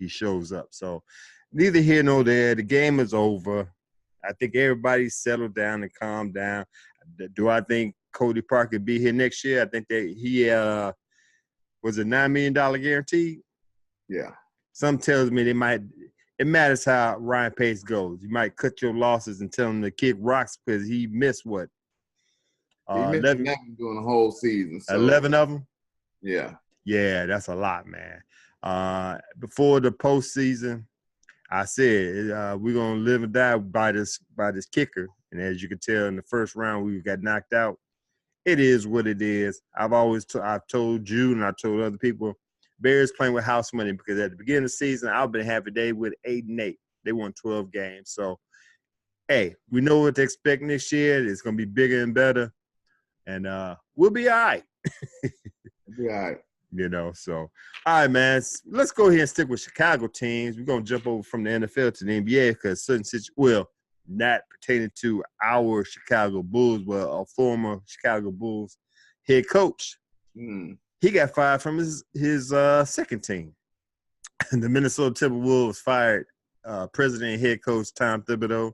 he shows up. So neither here nor there. The game is over. I think everybody's settled down and calmed down. Do I think Cody Parker be here next year? I think that he was a $9 million guarantee. Yeah. Some tells me they might. It matters how Ryan Pace goes. You might cut your losses and tell him to kick rocks because he missed what? He missed 11 during the whole season. So. 11 of them? Yeah. Yeah, that's a lot, man. Before the postseason, I said we're gonna live and die by this kicker. And as you can tell, in the first round, we got knocked out. It is what it is. I've told you and I told other people, Bears playing with house money because at the beginning of the season, I've been happy they with 8-8. They won 12 games. So, hey, we know what to expect next year. It's gonna be bigger and better, and we'll be all right. We'll be all right. You know, so all right, man. Let's go ahead and stick with Chicago teams. We're gonna jump over from the NFL to the NBA because not pertaining to our Chicago Bulls, but a former Chicago Bulls head coach. He got fired from his second team. The Minnesota Timberwolves fired president and head coach Tom Thibodeau.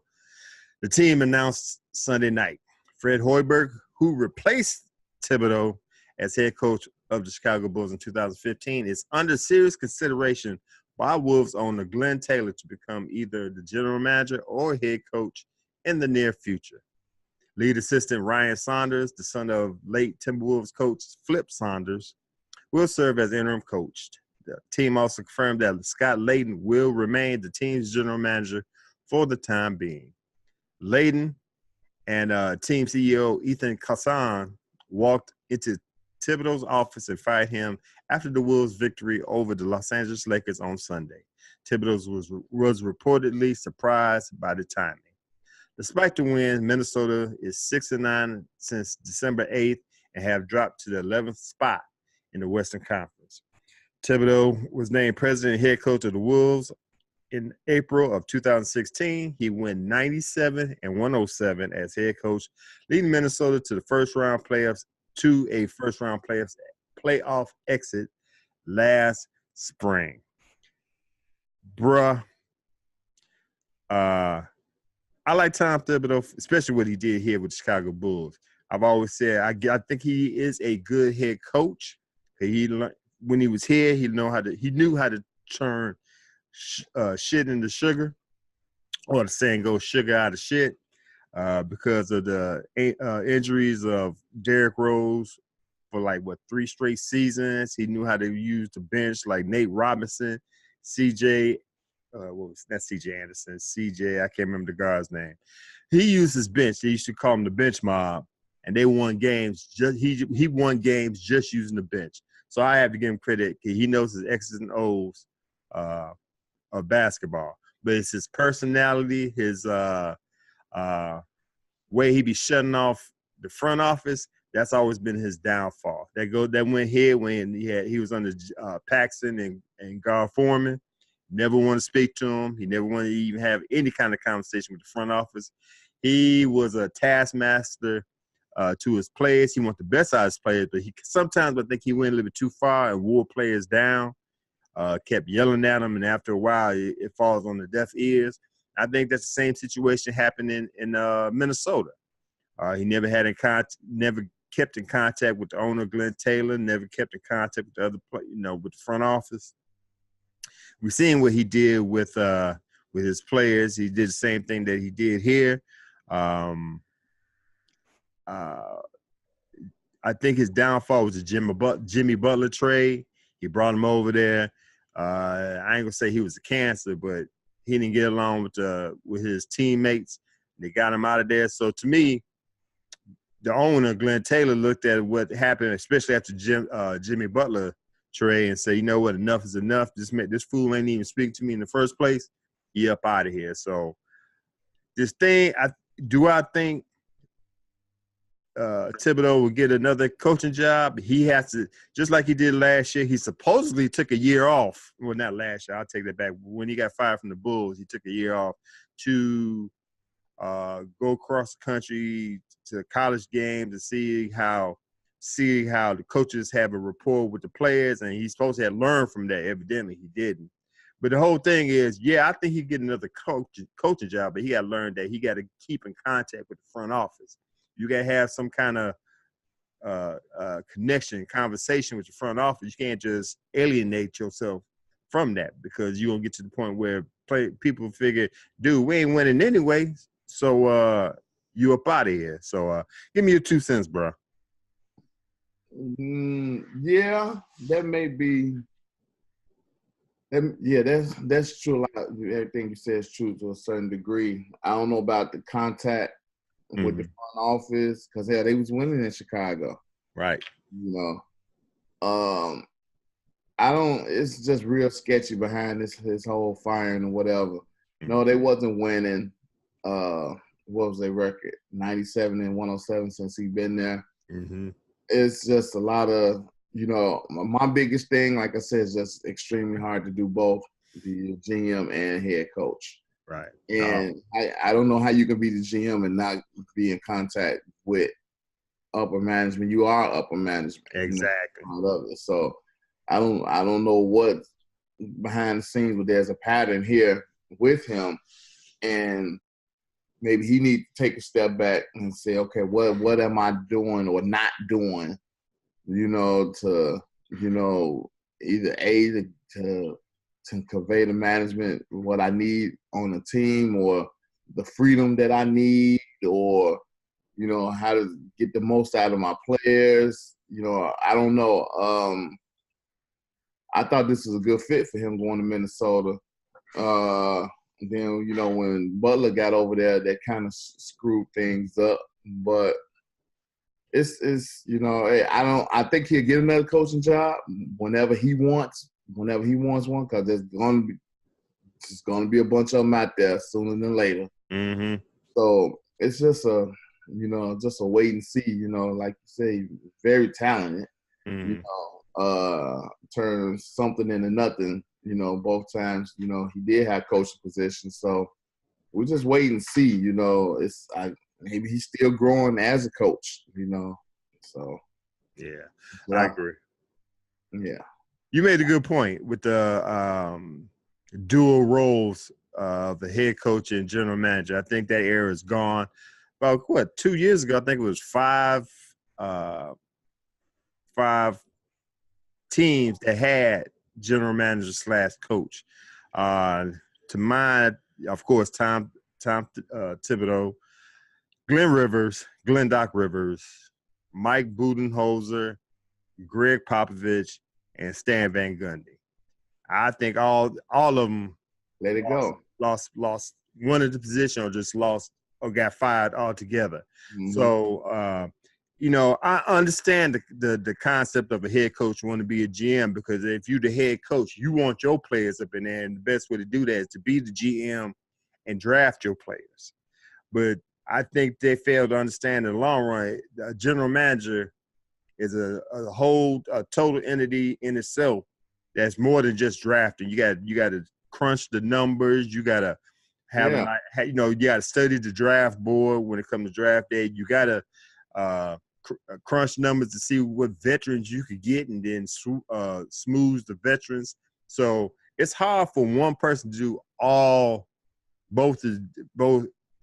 The team announced Sunday night Fred Hoiberg, who replaced Thibodeau as head coach of the Chicago Bulls in 2015, is under serious consideration by Wolves owner Glenn Taylor to become either the general manager or head coach in the near future. Lead assistant Ryan Saunders, the son of late Timberwolves coach Flip Saunders, will serve as interim coach. The team also confirmed that Scott Layden will remain the team's general manager for the time being. Layden and team CEO Ethan Kassan walked into Thibodeau's office and fired him after the Wolves' victory over the Los Angeles Lakers on Sunday. Thibodeau was reportedly surprised by the timing. Despite the win, Minnesota is 6-9 since December 8th and have dropped to the 11th spot in the Western Conference. Thibodeau was named president and head coach of the Wolves in April of 2016. He went 97-107 as head coach, leading Minnesota to a first-round playoff exit last spring. Bruh, I like Tom Thibodeau, especially what he did here with the Chicago Bulls. I've always said I think he is a good head coach. When he was here, he knew how to turn shit into sugar, or the saying goes, sugar out of shit. Because of the injuries of Derrick Rose for 3 straight seasons. He knew how to use the bench like Nate Robinson, CJ, not CJ Anderson, CJ, I can't remember the guy's name. He used his bench. They used to call him the bench mob, and they won games. He won games just using the bench. So I have to give him credit. He knows his X's and O's of basketball. But it's his personality, his way he be shutting off the front office. That's always been his downfall. That went here when he was under Paxson and Gar Foreman. Never want to speak to him. He never wanted to even have any kind of conversation with the front office. He was a taskmaster to his players. He wanted the best out of his players, but sometimes I think he went a little bit too far and wore players down. Kept yelling at them, and after a while, it falls on the deaf ears. I think that's the same situation happened in Minnesota. He never kept in contact with the owner, Glenn Taylor. Never kept in contact with the other, with the front office. We've seen what he did with his players. He did the same thing that he did here. I think his downfall was the Jimmy Butler trade. He brought him over there. I ain't gonna say he was a cancer, but he didn't get along with his teammates. They got him out of there. So to me, the owner, Glenn Taylor, looked at what happened, especially after Jimmy Butler trade, and said, you know what, enough is enough. This fool ain't even speaking to me in the first place. He up out of here. So this thing, I think Thibodeau will get another coaching job. He has to, just like he did last year. He supposedly took a year off. Well, not last year. I'll take that back. When he got fired from the Bulls, he took a year off to go across the country to college games and see how the coaches have a rapport with the players. And he's supposed to have learned from that. Evidently, he didn't. But the whole thing is, I think he'd get another coaching job, but he got to learn that he got to keep in contact with the front office. You got to have some kind of connection, conversation with the front office. You can't just alienate yourself from that, because you're going to get to the point where people figure, dude, we ain't winning anyway, so you up out of here. So give me your 2 cents, bro. Yeah, that may be. That's true. Everything you said is true to a certain degree. I don't know about the contact with the front office, because they was winning in Chicago. Right. You know, I don't. It's just real sketchy behind his whole firing and whatever. No, they wasn't winning. What was their record? 97-107 since he been there. Mm-hmm. It's just a lot of, my biggest thing, like I said, is just extremely hard to do both the GM and head coach. Right. And I don't know how you can be the GM and not be in contact with upper management. You are upper management. Exactly. I love it. So I don't know what behind the scenes, but there's a pattern here with him, and maybe he needs to take a step back and say, okay, what am I doing or not doing, to, either to convey the management what I need on the team, or the freedom that I need, or, how to get the most out of my players. I don't know. I thought this was a good fit for him going to Minnesota. Then, when Butler got over there, that kind of screwed things up. But it's I think he'll get another coaching job whenever he wants one, because there's going to be a bunch of them out there sooner than later. Mm-hmm. So it's just a wait and see. Like you say, very talented. Mm-hmm. Turns something into nothing. Both times, he did have coaching positions. So we're just wait and see. Maybe he's still growing as a coach. So yeah, I agree. Yeah, you made a good point with the dual roles of the head coach and general manager. I think that era is gone. About 2 years ago, I think it was five teams that had general manager / coach. To mine, of course, Tom Thibodeau, Glenn Doc Rivers, Mike Budenholzer, Greg Popovich, and Stan Van Gundy. I think all of them let it go. Lost one of the position, or just lost or got fired altogether. Mm-hmm. So I understand the concept of a head coach wanting to be a GM, because if you're the head coach, you want your players up in there, and the best way to do that is to be the GM and draft your players. But I think they fail to understand in the long run, a general manager is a total entity in itself that's more than just drafting. You got to crunch the numbers. You got to have you got to study the draft board when it comes to draft day. You got to crunch numbers to see what veterans you could get, and then smooth the veterans. So it's hard for one person to do both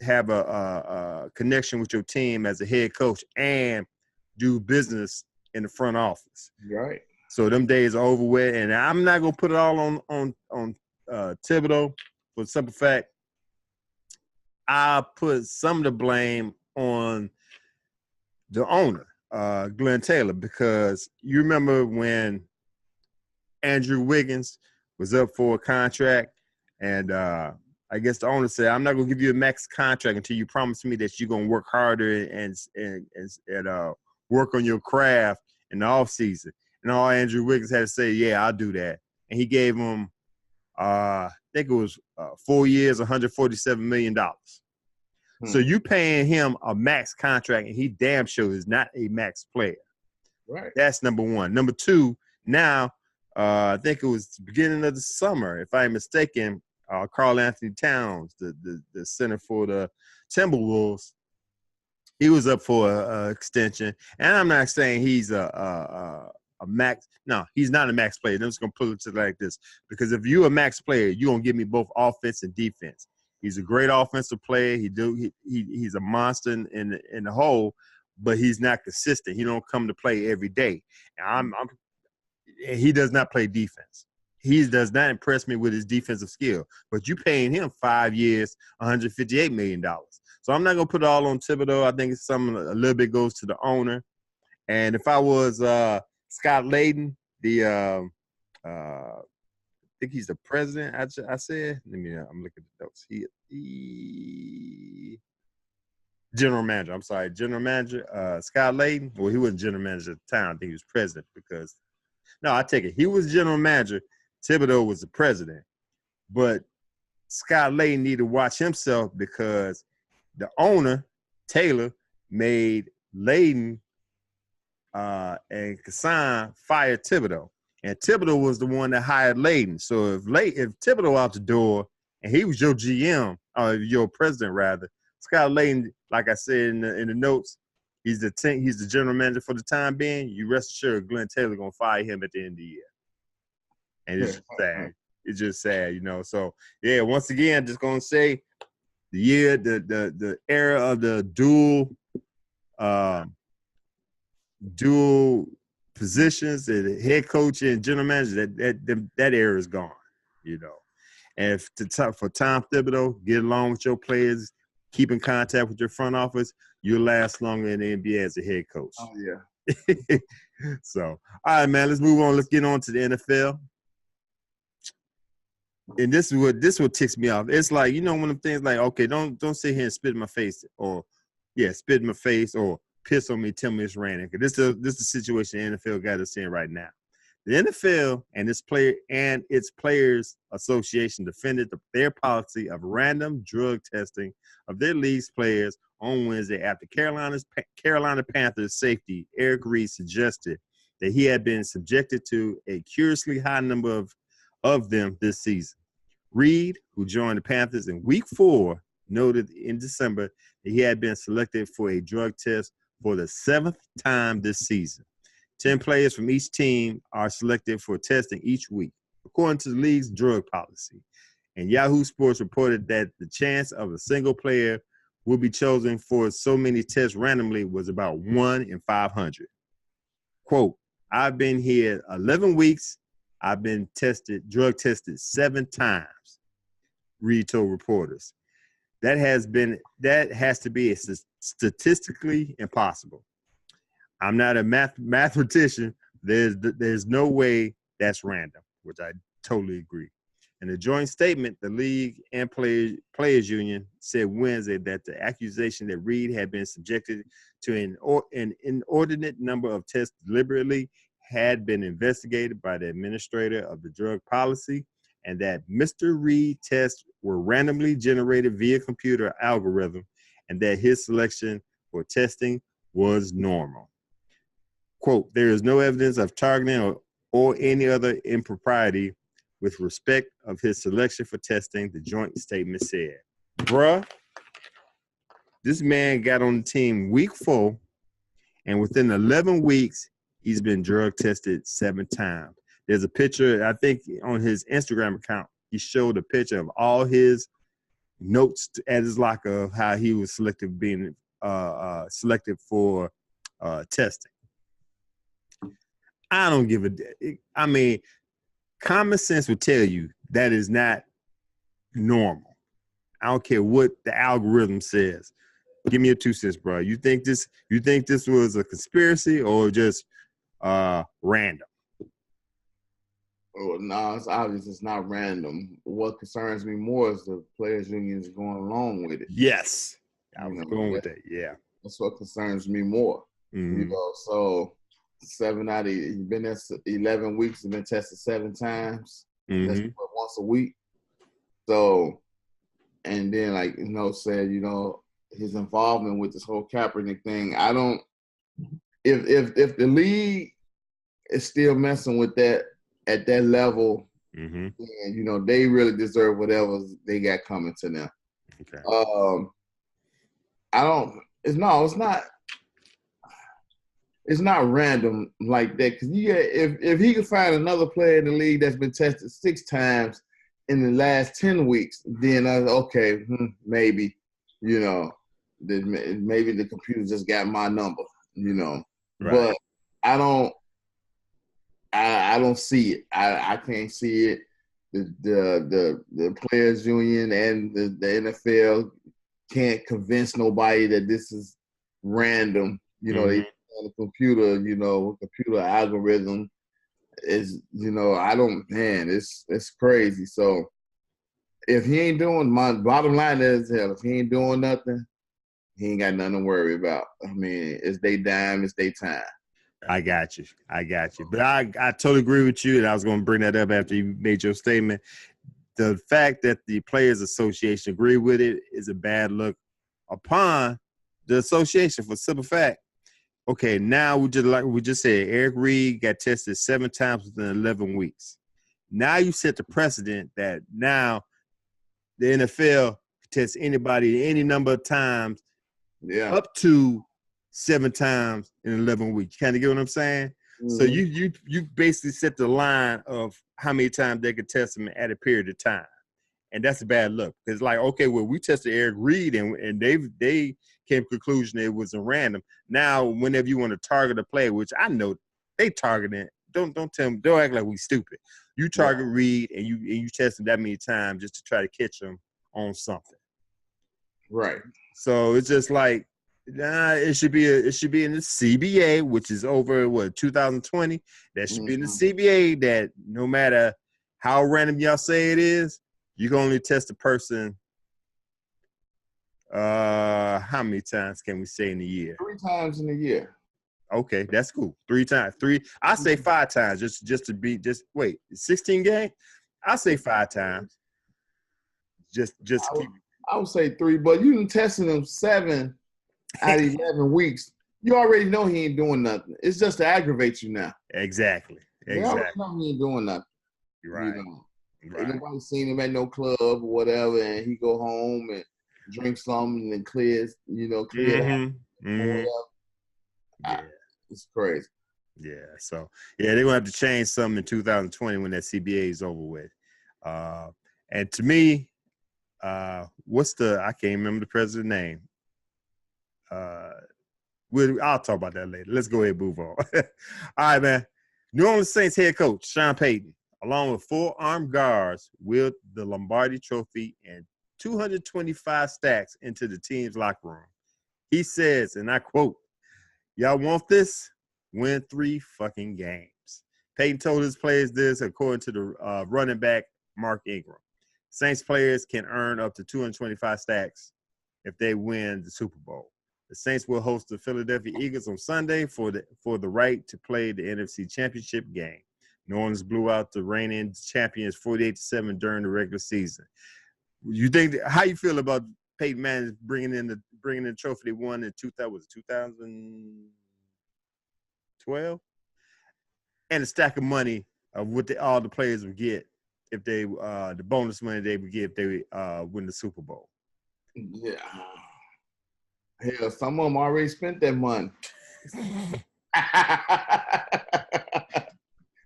have a connection with your team as a head coach and do business in the front office. Right. So them days are over with, and I'm not gonna put it all on Thibodeau, for the simple fact I put some of the blame on the owner, Glenn Taylor, because you remember when Andrew Wiggins was up for a contract, and I guess the owner said, I'm not going to give you a max contract until you promise me that you're going to work harder and work on your craft in the offseason. And all Andrew Wiggins had to say, yeah, I'll do that. And he gave him, I think it was 4 years, $147 million. So you paying him a max contract, and he damn sure is not a max player. Right. That's number one. Number two, now, I think it was the beginning of the summer, if I'm mistaken, Karl Anthony Towns, the center for the Timberwolves, he was up for an extension. And I'm not saying he's a a max. No, he's not a max player. I'm just gonna put it to like this, because if you're a max player, you're gonna give me both offense and defense. He's a great offensive player. He's a monster in the hole, but he's not consistent. He don't come to play every day. He does not play defense. He does not impress me with his defensive skill. But you paying him 5 years, $158 million. So I'm not gonna put it all on Thibodeau. I think it's something a little bit goes to the owner. And if I was Scott Layden, I think he's the president. I said. I'm looking at the notes. He general manager. I'm sorry, general manager. Scott Layden. Well, he wasn't general manager at the time. I think he was president because. No, I take it. He was general manager. Thibodeau was the president. But Scott Layden needed to watch himself because the owner, Taylor, made Layden and Kassan fire Thibodeau. And Thibodeau was the one that hired Layden. So if Thibodeau out the door and he was your GM, or your president rather, Scott Layden, like I said in the notes, he's the general manager for the time being. You rest assured Glenn Taylor gonna fire him at the end of the year. And it's just sad. It's just sad, So yeah, once again, just gonna say the era of the dual positions, the head coach and general manager, that era is gone, And for Tom Thibodeau, get along with your players, keep in contact with your front office, you'll last longer in the NBA as a head coach. Oh yeah. So, all right, man, let's move on. Let's get on to the NFL. And this is what ticks me off. It's like, one of them things like, okay, don't sit here and spit in my face or piss on me, tell me it's raining. Because this is the situation the NFL got us in right now. The NFL and its players association defended their policy of random drug testing of their league's players on Wednesday after Carolina Panthers safety Eric Reid suggested that he had been subjected to a curiously high number of them this season. Reid, who joined the Panthers in Week 4, noted in December that he had been selected for a drug test for the 7th time this season. 10 players from each team are selected for testing each week, according to the league's drug policy. And Yahoo Sports reported that the chance of a single player will be chosen for so many tests randomly was about 1 in 500. Quote, I've been here 11 weeks. I've been drug tested 7 times, Reid told reporters. That has to be statistically impossible. I'm not a mathematician. There's no way that's random, which I totally agree. In a joint statement, the league and players union said Wednesday that the accusation that Reid had been subjected to an inordinate number of tests deliberately had been investigated by the administrator of the drug policy, and that Mr. Reid tests were randomly generated via computer algorithm, and that his selection for testing was normal. Quote, there is no evidence of targeting or any other impropriety with respect of his selection for testing, the joint statement said. Bruh, this man got on the team Week 4, and within 11 weeks, he's been drug tested 7 times. There's a picture, I think, on his Instagram account. He showed a picture of all his notes at his locker of how he was selected selected for testing. I don't give a damn. I mean, common sense would tell you that is not normal. I don't care what the algorithm says. Give me a 2 cents, bro. You think this was a conspiracy or just random? Oh, no, it's obvious it's not random. What concerns me more is the players' unions going along with it. Yes. I was going with that, yeah. That's what concerns me more. Mm-hmm. So 7 out of you've been there 11 weeks and been tested 7 times. Mm-hmm. That's once a week. So, and then said, his involvement with this whole Kaepernick thing. I don't. If the league is still messing with that at that level, mm-hmm. then they really deserve whatever they got coming to them. Okay. I don't. It's not. it's not random like that. Because if he could find another player in the league that's been tested 6 times in the last 10 weeks, then maybe, maybe the computer just got my number, Right. But I don't see it. I can't see it. The players union and the NFL can't convince nobody that this is random. They on the computer, computer algorithm is, it's crazy. So if he ain't doing, my bottom line is, if he ain't doing nothing, he ain't got nothing to worry about. I mean, it's their dime, it's their time. I got you. But I totally agree with you, and I was going to bring that up after you made your statement. The fact that the Players Association agree with it is a bad look upon the association for simple fact. Okay, now we just said, Eric Reed got tested 7 times within 11 weeks. Now you set the precedent that now the NFL tests anybody any number of times, up to 7 times in 11 weeks. Kind of get what I'm saying? Mm-hmm. So you basically set the line of how many times they could test them at a period of time. And that's a bad look. Because like, okay, well, we tested Eric Reed and they came to the conclusion it wasn't random. Now, whenever you want to target a player, which I know they targeting, don't tell them, don't act like we stupid. You target Reed and you test him that many times just to try to catch him on something. Right. So it's just like, it should be in the CBA, which is over 2020. That should be in the CBA that no matter how random y'all say it is, you can only test a person. How many times can we say in a year? 3 times in a year. Okay, that's cool. 3 times. I say 5 times just to be 16 games. I say 5 times. Just keep. I would say 3, but you been testing them 7 out of 11 weeks. You already know he ain't doing nothing. It's just to aggravate you now. Exactly. You already know he ain't doing nothing. You're right. Ain't nobody seen him at no club or whatever, and he go home and drink something and clear it's crazy. Yeah. So they're gonna have to change something in 2020 when that CBA is over with. And to me, I can't remember the president's name. I'll talk about that later. Let's go ahead and move on. All right, man. New Orleans Saints head coach Sean Payton, along with 4 armed guards, wheeled the Lombardi Trophy and 225 stacks into the team's locker room. He says, and I quote, "Y'all want this? Win 3 fucking games." Payton told his players this, according to the running back Mark Ingram. Saints players can earn up to 225 stacks if they win the Super Bowl. The Saints will host the Philadelphia Eagles on Sunday for the right to play the NFC Championship game. New Orleans blew out the reigning champions 48-7 during the regular season. You think? How you feel about Peyton Manning bringing in the trophy they won in 2012, and a stack of money of what all the players would get if they the bonus money they would get if they win the Super Bowl? Yeah. Hell, some of them already spent that money.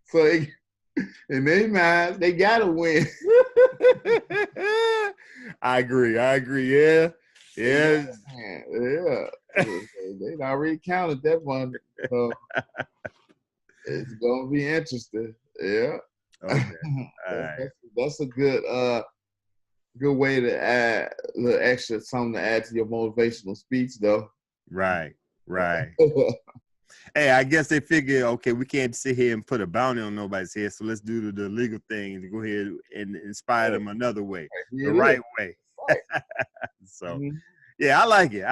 So in their minds, they gotta win. I agree. Yeah. They already counted that one. So it's gonna be interesting. Yeah. Okay. All right. That's a good way to add a little extra something to add to your motivational speech, though. Right. Hey, I guess they figure, okay, we can't sit here and put a bounty on nobody's head, so let's do the legal thing and go ahead and inspire them another way, the right way. Right. So, yeah, I like it.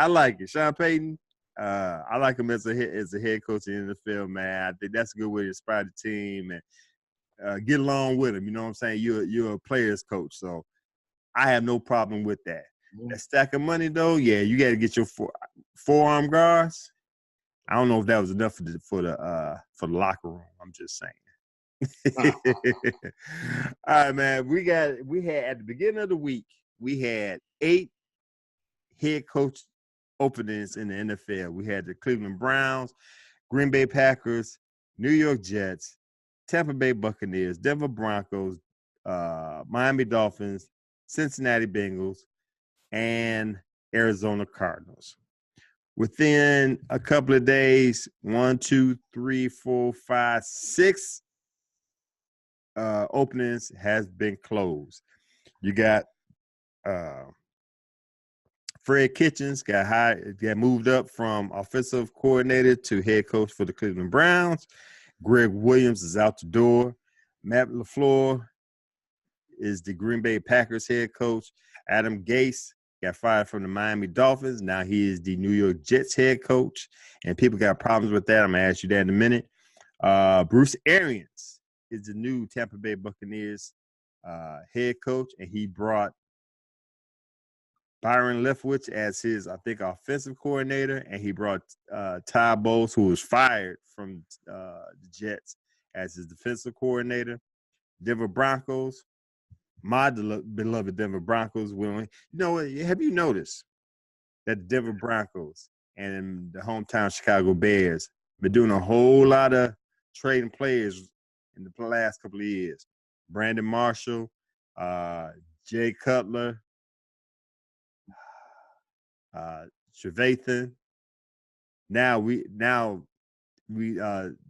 Sean Payton, I like him as a head coach in the NFL, man. I think that's a good way to inspire the team and get along with him. You know what I'm saying? You're a player's coach, so I have no problem with that. That stack of money, though, yeah, you got to get your 4 armed guards. I don't know if that was enough for the locker room. I'm just saying. All right, man. We had at the beginning of the week, we had 8 head coach openings in the NFL. We had the Cleveland Browns Green Bay Packers, New York Jets, Tampa Bay Buccaneers, Denver Broncos, Miami Dolphins, Cincinnati Bengals, and Arizona Cardinals. Within a couple of days, 1, 2, 3, 4, 5, 6 openings has been closed. You got Fred Kitchens got moved up from offensive coordinator to head coach for the Cleveland Browns. Greg Williams is out the door. Matt LaFleur is the Green Bay Packers head coach. Adam Gase got fired from the Miami Dolphins. Now he is the New York Jets head coach, and people got problems with that. I'm going to ask you that in a minute. Bruce Arians is the new Tampa Bay Buccaneers head coach, and he brought Byron Leftwich as his, I think, offensive coordinator, and he brought Ty Bowles, who was fired from the Jets, as his defensive coordinator. Denver Broncos, my beloved Denver Broncos, have you noticed that the Denver Broncos and the hometown Chicago Bears been doing a whole lot of trading players in the last couple of years? Brandon Marshall, Jay Cutler, Trevathan. Now we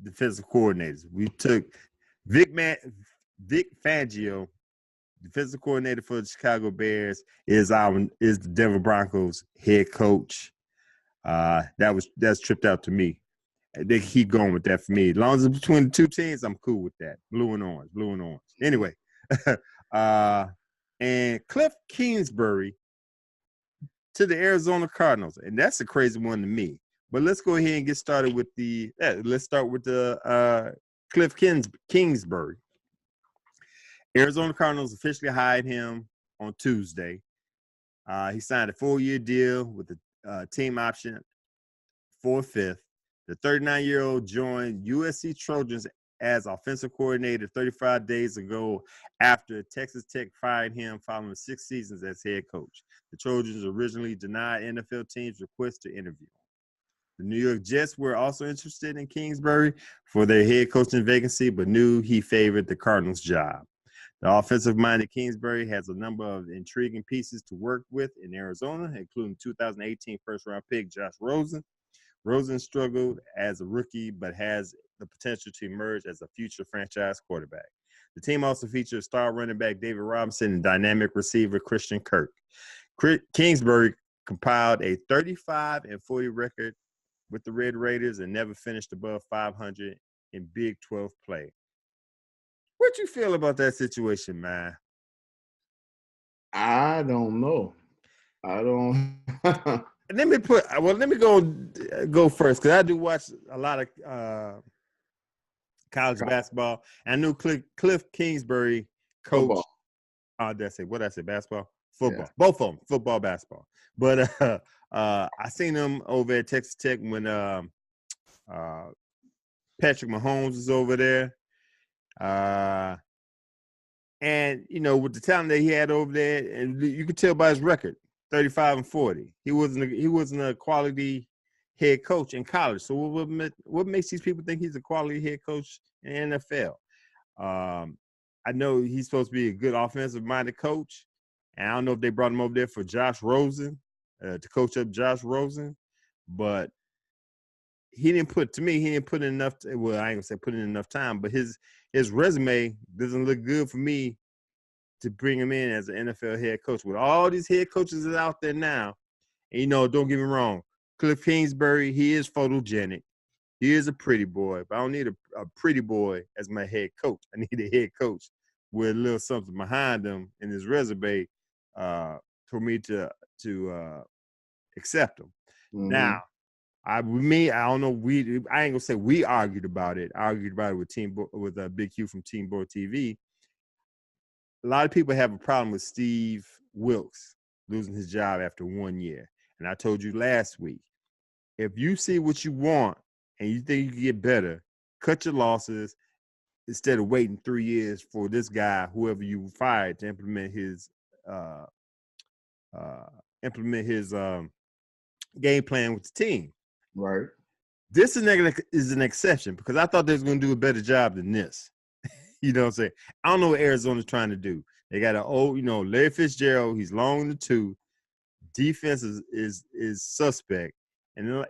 defensive coordinators. We took Vic Fangio, defensive coordinator for the Chicago Bears, is the Denver Broncos head coach. That's tripped out to me. They keep going with that for me. As long as it's between the two teams, I'm cool with that. Blue and orange. Anyway, and Cliff Kingsbury to the Arizona Cardinals, and that's a crazy one to me. But let's go ahead and get started with let's start with the Cliff Kingsbury. Arizona Cardinals officially hired him on Tuesday. He signed a 4-year deal with a team option for a fifth. The 39-year-old joined USC Trojans as offensive coordinator 35 days ago after Texas Tech fired him following 6 seasons as head coach. The Trojans originally denied NFL teams' request to interview. The New York Jets were also interested in Kingsbury for their head coaching vacancy, but knew he favored the Cardinals' job. The offensive-minded Kingsbury has a number of intriguing pieces to work with in Arizona, including 2018 first-round pick Josh Rosen. Rosen struggled as a rookie, but has the potential to emerge as a future franchise quarterback. The team also features star running back David Robinson and dynamic receiver Christian Kirk. Kingsbury compiled a 35-40 record with the Red Raiders and never finished above 500 in Big 12 play. What you feel about that situation, man? I don't know. I don't. Let me go first, because I do watch a lot of college basketball. I knew Cliff Kingsbury coached. What did I say? Basketball, football, yeah. Both of them, football, basketball. But I seen him over at Texas Tech when Patrick Mahomes was over there. And with the talent that he had over there, and you could tell by his record, 35-40. He wasn't a quality head coach in college. So what makes these people think he's a quality head coach in the NFL? I know he's supposed to be a good offensive-minded coach, and I don't know if they brought him over there for Josh Rosen to coach up Josh Rosen, but he didn't put in enough. I ain't gonna say put in enough time, but his resume doesn't look good for me to bring him in as an NFL head coach. With all these head coaches that are out there now, and don't get me wrong, Cliff Kingsbury, he is photogenic. He is a pretty boy, but I don't need a pretty boy as my head coach. I need a head coach with a little something behind him in his resume for me to accept him. Mm-hmm. Now, I don't know. I ain't gonna say we argued about it. I argued about it with Big Q from Team Board TV. A lot of people have a problem with Steve Wilkes losing his job after 1 year. And I told you last week, if you see what you want and you think you can get better, cut your losses instead of waiting 3 years for this guy, whoever you fired, to implement his game plan with the team. Right. This is an exception because I thought they was going to do a better job than this. You know what I'm saying? I don't know what Arizona's trying to do. They got an old, Larry Fitzgerald. He's long in the two. Defense is suspect. And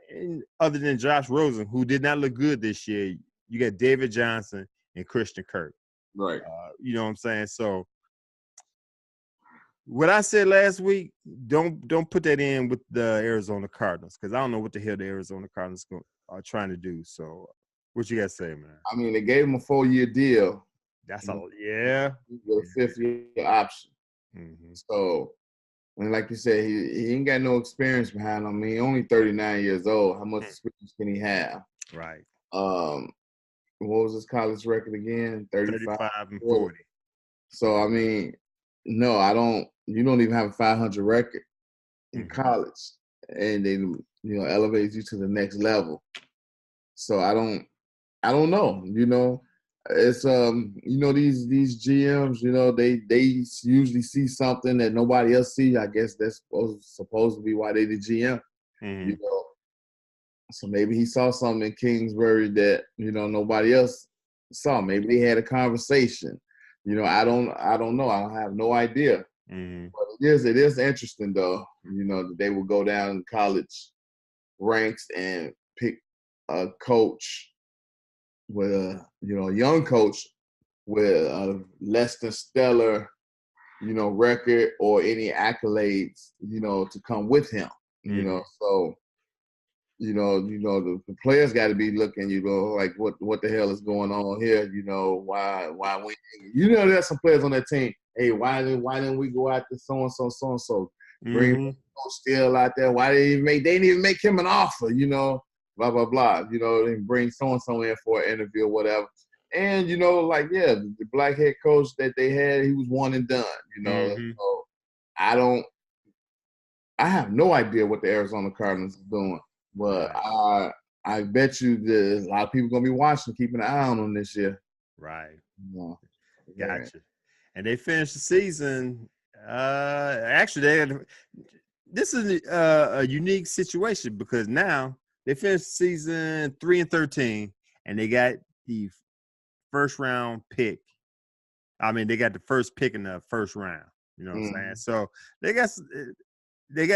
other than Josh Rosen, who did not look good this year, you got David Johnson and Christian Kirk. Right. You know what I'm saying? So what I said last week, don't put that in with the Arizona Cardinals because I don't know what the hell the Arizona Cardinals are trying to do. So what you got to say, man? I mean, they gave him a 4-year deal. That's all. Yeah. With a 5th-year option. Mm-hmm. So, and like you said, he ain't got no experience behind him. I mean, he's only 39 years old. How much experience can he have? Right. What was his college record again? 35 and 40. So, I mean, no, I don't. You don't even have a 500 record in college, and they elevate you to the next level. So I don't know. It's these GMs. They usually see something that nobody else see. I guess that's supposed to be why they the GM. Mm-hmm. So maybe he saw something in Kingsbury that nobody else saw. Maybe they had a conversation. I don't know. I don't have no idea. Mm-hmm. But it is interesting though. That they will go down college ranks and pick a coach with a young coach with a less than stellar record or any accolades to come with him. So the players got to be looking, like what the hell is going on here? Why we there's some players on that team. Hey, why didn't we go after so and so? Bring Steele out there. Why they didn't even make him an offer? Blah blah blah. They bring so and so in for an interview or whatever. And the black head coach that they had, he was one and done. So I have no idea what the Arizona Cardinals are doing. But I bet you there's a lot of people gonna be watching, keeping an eye on them this year. Right. Yeah. Gotcha. And they finished the season. Actually, this is a unique situation because now they finished the season 3-13, and they got the first round pick. I mean, they got the first pick in the first round. You know what I'm saying? So they got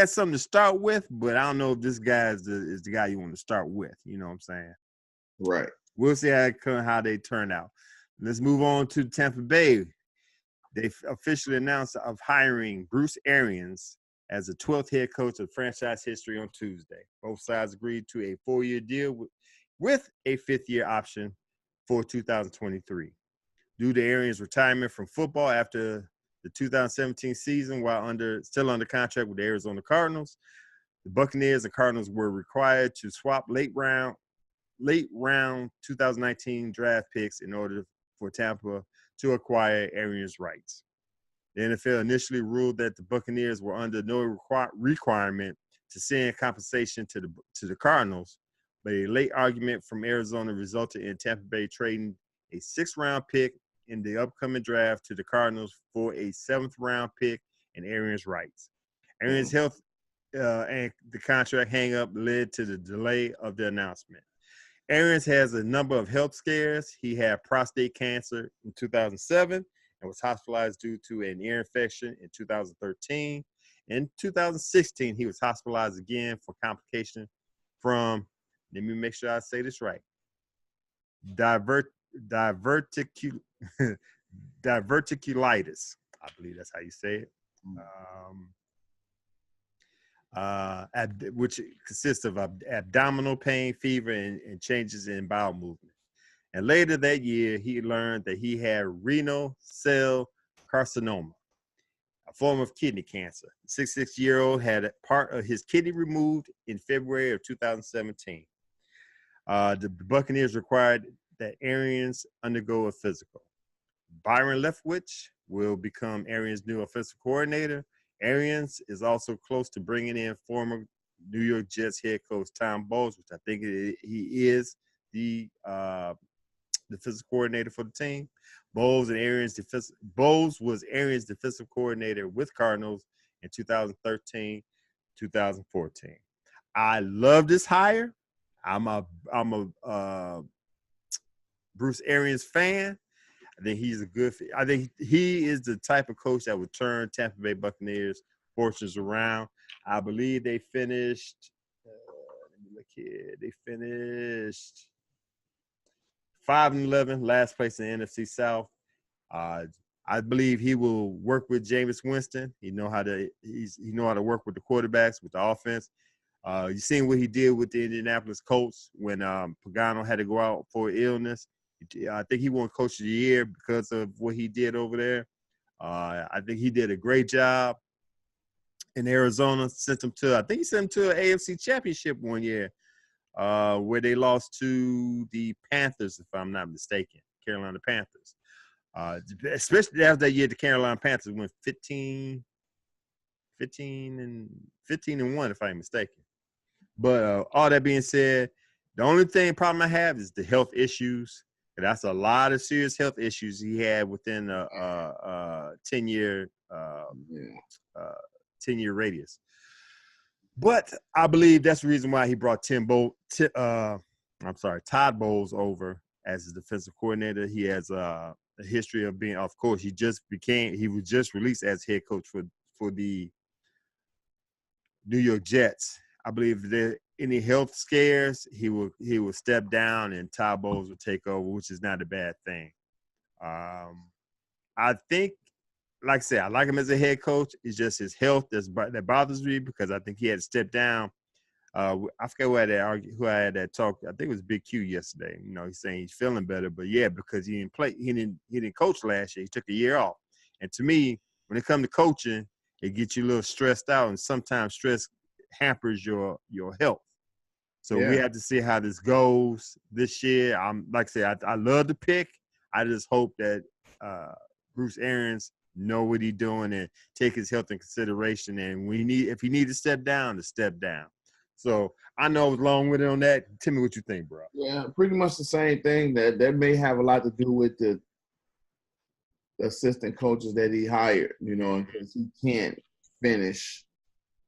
something to start with, but I don't know if this guy is the guy you want to start with. You know what I'm saying? Right. We'll see how they turn out. Let's move on to Tampa Bay. They officially announced of hiring Bruce Arians as the 12th head coach of franchise history on Tuesday. Both sides agreed to a 4-year deal with a 5th-year option for 2023. Due to Arians' retirement from football after the 2017 season while still under contract with the Arizona Cardinals, the Buccaneers and Cardinals were required to swap late round 2019 draft picks in order for Tampa to acquire Arians' rights. The NFL initially ruled that the Buccaneers were under no requirement to send compensation to the Cardinals, but a late argument from Arizona resulted in Tampa Bay trading a 6th-round pick in the upcoming draft to the Cardinals for a 7th-round pick and Arians' rights. Arians' health and the contract hang-up led to the delay of the announcement. Arians has a number of health scares. He had prostate cancer in 2007 and was hospitalized due to an ear infection in 2013. In 2016, he was hospitalized again for complication from, let me make sure I say this right, diverticulitis. I believe that's how you say it. Which consists of abdominal pain, fever, and changes in bowel movement. And later that year, he learned that he had renal cell carcinoma, a form of kidney cancer. The 66-year-old had a part of his kidney removed in February of 2017. The Buccaneers required that Arians undergo a physical. Byron Leftwich will become Arians' new offensive coordinator. Arians is also close to bringing in former New York Jets head coach Tom Bowles, which I think he is the defensive coordinator for the team. Bowles was Arians' defensive coordinator with Cardinals in 2013, 2014. I love this hire. I'm a Bruce Arians fan. I think he's a good. I think he is the type of coach that would turn Tampa Bay Buccaneers fortunes around. I believe they finished. Let me look here. They finished 5-11, last place in the NFC South. I believe he will work with Jameis Winston. He know how to work with the quarterbacks, with the offense. You seen what he did with the Indianapolis Colts when Pagano had to go out for illness. I think he won Coach of the Year because of what he did over there. I think he did a great job in Arizona. I think he sent him to an AFC Championship one year, where they lost to the Panthers, if I'm not mistaken, Carolina Panthers. Especially after that year, the Carolina Panthers went 15-1, if I'm mistaken. But all that being said, the only problem I have is the health issues. That's a lot of serious health issues he had within a 10-year 10-year radius. But I believe that's the reason why he brought Todd Bowles over as his defensive coordinator. He has a history of being, of course, he was just released as head coach for the New York Jets. I believe if there are any health scares, he will step down and Todd Bowles will take over, which is not a bad thing. I think, like I said, I like him as a head coach. It's just his health that bothers me because I think he had to step down. I forget who I had that talk. I think it was Big Q yesterday. He's saying he's feeling better, but yeah, because he didn't coach last year. He took a year off. And to me, when it comes to coaching, it gets you a little stressed out, and sometimes stress hampers your health. So we have to see how this goes this year. Like I said, I love the pick. I just hope that Bruce Arians know what he's doing and take his health in consideration. And if he needs to step down, to step down. So I know I was long-winded on that. Tell me what you think, bro. Yeah, pretty much the same thing. That may have a lot to do with the assistant coaches that he hired, because he can't finish.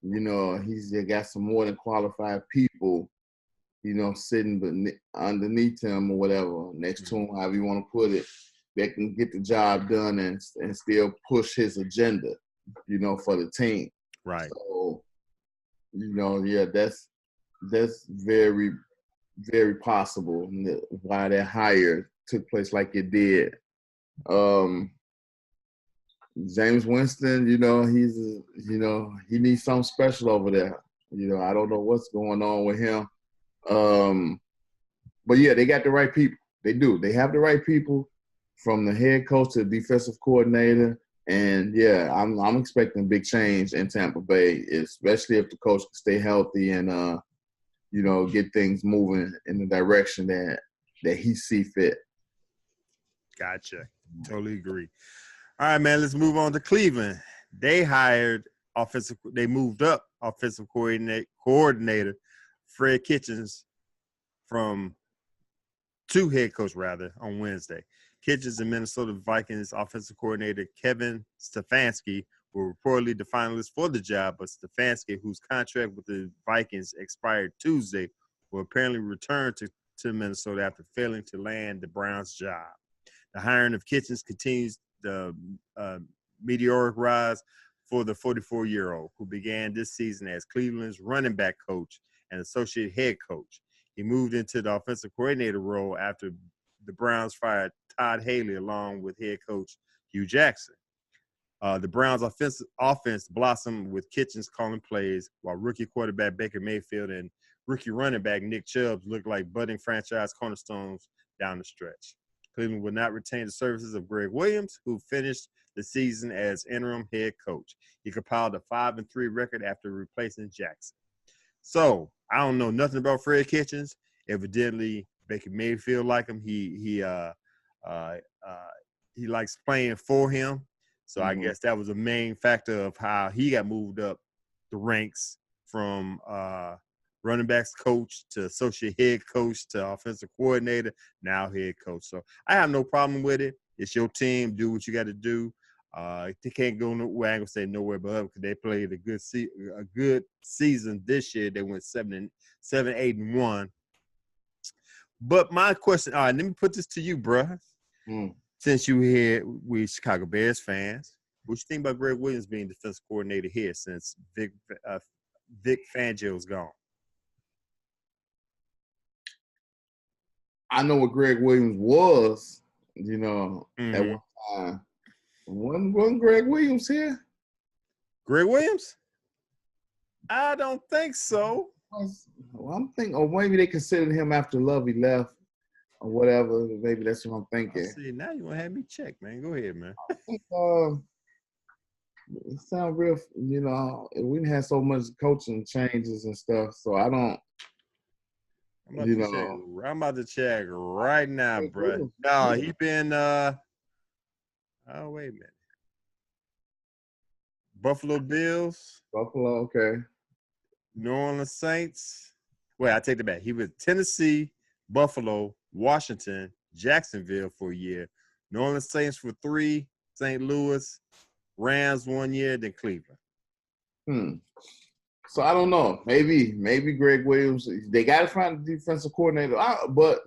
He's got some more than qualified people, sitting underneath him or whatever, next to him, however you want to put it, that can get the job done and still push his agenda, for the team. Right. So, that's very, very possible why that hire took place like it did. James Winston, he needs something special over there. I don't know what's going on with him. But yeah, they got the right people. They do. They have the right people from the head coach to the defensive coordinator. And yeah, I'm expecting big change in Tampa Bay, especially if the coach can stay healthy and get things moving in the direction that he see fit. Gotcha. Totally agree. All right, man, let's move on to Cleveland. They moved up offensive coordinator Fred Kitchens to head coach on Wednesday. Kitchens and Minnesota Vikings offensive coordinator Kevin Stefanski were reportedly the finalists for the job, but Stefanski, whose contract with the Vikings expired Tuesday, will apparently return to Minnesota after failing to land the Browns' job. The hiring of Kitchens continues the meteoric rise for the 44-year-old, who began this season as Cleveland's running back coach and associate head coach. He moved into the offensive coordinator role after the Browns fired Todd Haley along with head coach Hugh Jackson. The Browns' offense blossomed with Kitchens calling plays, while rookie quarterback Baker Mayfield and rookie running back Nick Chubb looked like budding franchise cornerstones down the stretch. Cleveland would not retain the services of Greg Williams, who finished the season as interim head coach. He compiled a 5-3 record after replacing Jackson. So I don't know nothing about Fred Kitchens. Evidently, Baker Mayfield like him. He likes playing for him. So I guess that was a main factor of how he got moved up the ranks from running backs coach to associate head coach to offensive coordinator, now head coach. So I have no problem with it. It's your team. Do what you got to do. They can't go nowhere. I ain't gonna say nowhere but up because they played a good season this year. They went 7-8-1. But my question, all right, let me put this to you, bruh. Mm. Since you here, we Chicago Bears fans, what you think about Greg Williams being defensive coordinator here since Vic Fangio's gone? I know what Greg Williams was, at Mhm. one time. Wasn't Greg Williams here? Greg Williams? I don't think so. Well, I'm thinking, or maybe they considered him after Lovey left or whatever. Maybe that's what I'm I thinking. see. Now you want to have me check, man. Go ahead, man. I think, it sounds real, we didn't have so much coaching changes and stuff, so I don't, I'm about to check right now, bro. No, he been oh, wait a minute. Buffalo Bills, Buffalo, okay. New Orleans Saints. Wait, I take it back. He was Tennessee, Buffalo, Washington, Jacksonville for a year, New Orleans Saints for 3, St. Louis, Rams 1 year, then Cleveland. So I don't know. Maybe Greg Williams. They got to find a defensive coordinator. But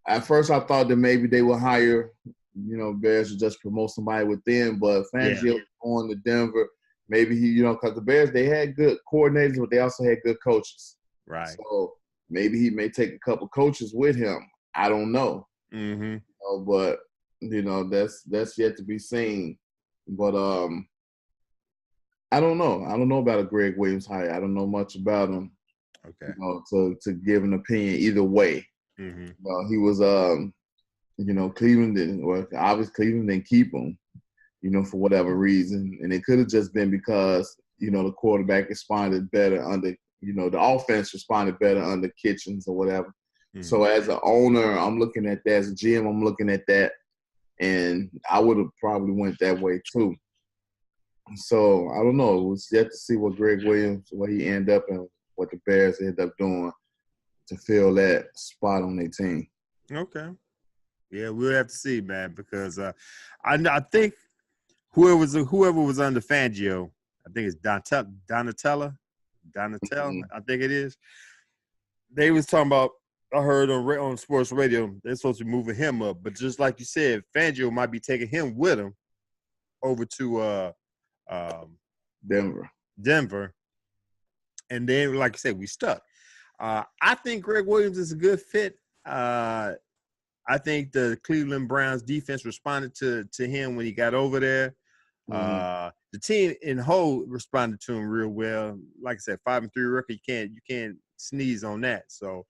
at first I thought that maybe they would hire, Bears to just promote somebody within. But Fangio going to Denver. Maybe he, because the Bears, they had good coordinators, but they also had good coaches. Right. So maybe he may take a couple coaches with him. I don't know. Mm-hmm. But that's yet to be seen. But I don't know. I don't know about a Greg Williams hire. I don't know much about him. Okay. To give an opinion either way. Mm-hmm. He was Cleveland obviously Cleveland didn't keep him, for whatever reason. And it could have just been because, the quarterback responded better under, the offense responded better under Kitchens or whatever. Mm-hmm. So as an owner, I'm looking at that. As a GM, I'm looking at that. And I would have probably went that way too. So I don't know. We'll yet to see what Greg Williams, what he end up and what the Bears end up doing to fill that spot on their team. Okay. Yeah, we'll have to see, man, because I think whoever was under Fangio, I think it's Donatella, Mm-hmm. I think it is. They was talking about, I heard on sports radio, they're supposed to be moving him up, but just like you said, Fangio might be taking him with him over to Denver. And then, like you said, we stuck. I think Greg Williams is a good fit. I think the Cleveland Browns defense responded to him when he got over there. Mm-hmm. The team in whole responded to him real well. Like I said, 5-3 record. You can't sneeze on that. So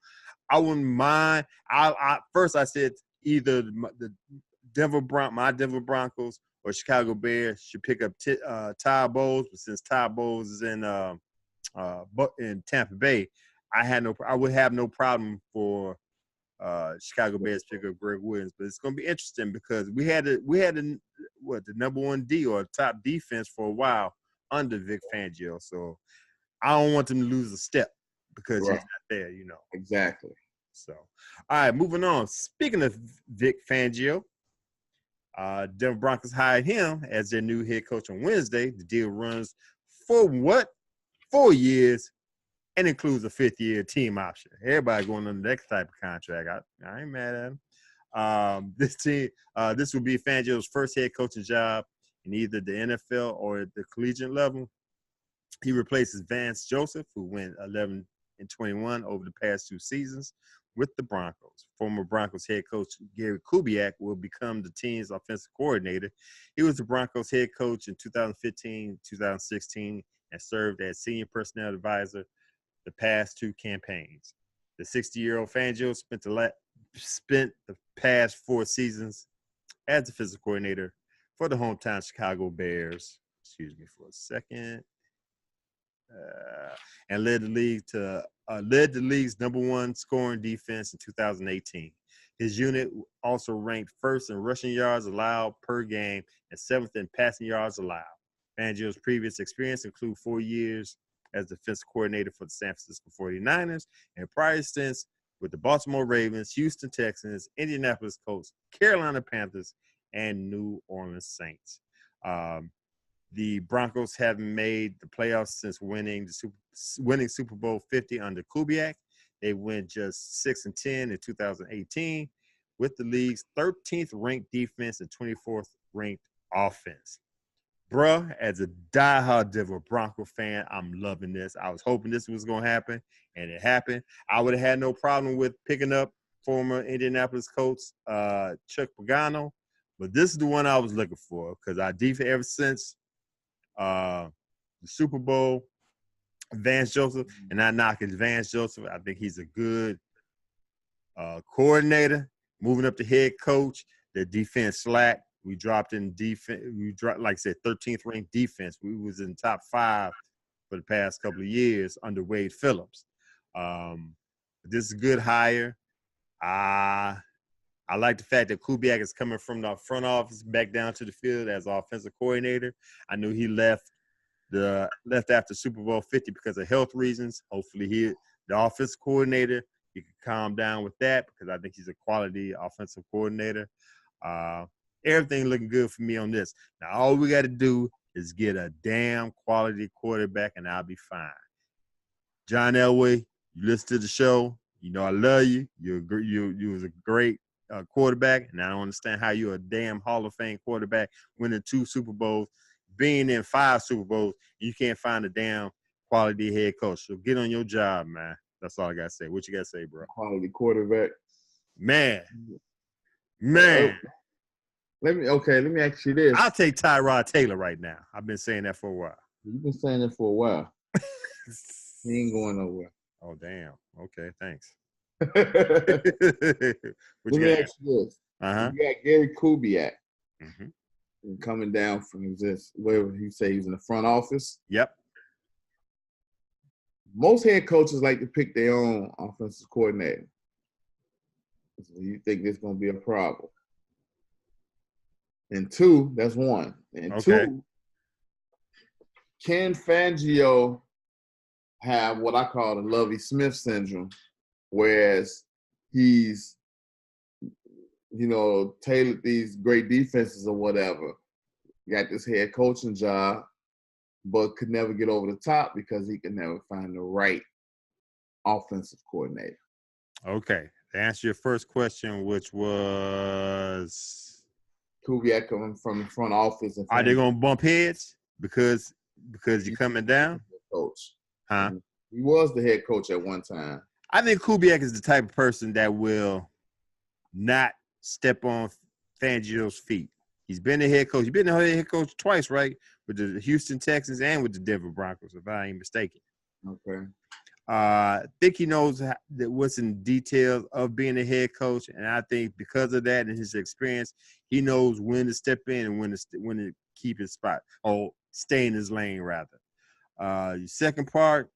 I wouldn't mind. I said either the my Denver Broncos or Chicago Bears should pick up Todd Bowles, but since Todd Bowles is in Tampa Bay, I would have no problem for Chicago Bears pick up Greg Williams. But it's going to be interesting because we had the number 1 D or top defense for a while under Vic Fangio. So I don't want them to lose a step because he's not there, Exactly. So, all right, moving on. Speaking of Vic Fangio, Denver Broncos hired him as their new head coach on Wednesday. The deal runs for 4 years and includes a 5th-year team option. Everybody going on the next type of contract. I ain't mad at him. This will be Fangio's first head coaching job in either the NFL or the collegiate level. He replaces Vance Joseph, who went 11-21 over the past 2 seasons with the Broncos. Former Broncos head coach Gary Kubiak will become the team's offensive coordinator. He was the Broncos head coach in 2015, 2016, and served as senior personnel advisor the past 2 campaigns. The 60-year-old Fangio spent the past 4 seasons as the defensive coordinator for the hometown Chicago Bears. Excuse me for a second. And led the league's number 1 scoring defense in 2018. His unit also ranked 1st in rushing yards allowed per game and 7th in passing yards allowed. Fangio's previous experience include 4 years as defensive coordinator for the San Francisco 49ers and prior stints with the Baltimore Ravens, Houston Texans, Indianapolis Colts, Carolina Panthers, and New Orleans Saints. The Broncos haven't made the playoffs since winning Super Bowl 50 under Kubiak. They went just 6-10 in 2018 with the league's 13th ranked defense and 24th ranked offense. Bruh, as a diehard Denver Bronco fan, I'm loving this. I was hoping this was going to happen, and it happened. I would have had no problem with picking up former Indianapolis coach Chuck Pagano, but this is the one I was looking for because our defense ever since the Super Bowl, Vance Joseph, and not knocking Vance Joseph. I think he's a good coordinator. Moving up to head coach, the defense slack. We dropped in defense. We dropped, like I said, 13th ranked defense. We was in top 5 for the past couple of years under Wade Phillips. This is a good hire. I like the fact that Kubiak is coming from the front office back down to the field as offensive coordinator. I knew he left after Super Bowl 50 because of health reasons. Hopefully the offensive coordinator, he can calm down with that because I think he's a quality offensive coordinator. Everything looking good for me on this. Now, all we got to do is get a damn quality quarterback, and I'll be fine. John Elway, you listen to the show. You know I love you. You was a great quarterback, and I don't understand how you're a damn Hall of Fame quarterback, winning 2 Super Bowls, being in 5 Super Bowls, and you can't find a damn quality head coach. So get on your job, man. That's all I got to say. What you got to say, bro? Quality quarterback. Man. Let me ask you this. I'll take Tyrod Taylor right now. I've been saying that for a while. You've been saying it for a while. He ain't going nowhere. Oh, damn. Okay, thanks. Let me ask you this. Uh-huh. You got Gary Kubiak Mm-hmm. coming down from this, wherever you say he's in the front office. Yep. Most head coaches like to pick their own offensive coordinator. So you think this is going to be a problem? And 2, that's 1. And Okay. 2, can Fangio have what I call the Lovie Smith syndrome, whereas he's, tailored these great defenses or whatever, got this head coaching job, but could never get over the top because he could never find the right offensive coordinator. Okay. To answer your first question, which was Kubiak coming from the front office. And are they going to bump heads because you're coming down? Coach. Huh? He was the head coach at one time. I think Kubiak is the type of person that will not step on Fangio's feet. He's been the head coach. He's been the head coach twice, right? With the Houston Texans and with the Denver Broncos, if I ain't mistaken. Okay. I think he knows what's in details of being a head coach, and I think because of that and his experience, he knows when to step in and when to keep his spot or stay in his lane, rather. Your second part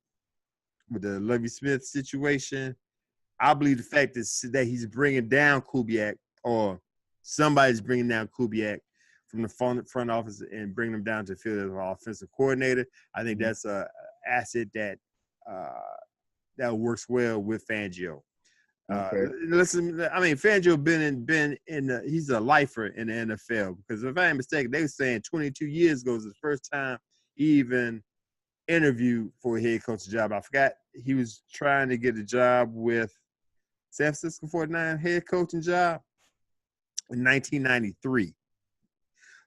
with the Lovie Smith situation, I believe the fact that he's bringing down Kubiak or somebody's bringing down Kubiak from the front office and bringing him down to the field as an offensive coordinator. I think that's an asset that works well with Fangio. Listen, I mean, Fangio been in he's a lifer in the NFL because if I ain't mistaken, they were saying 22 years ago was the first time he even interviewed for a head coach job. I forgot he was trying to get a job with San Francisco 49 head coaching job in 1993.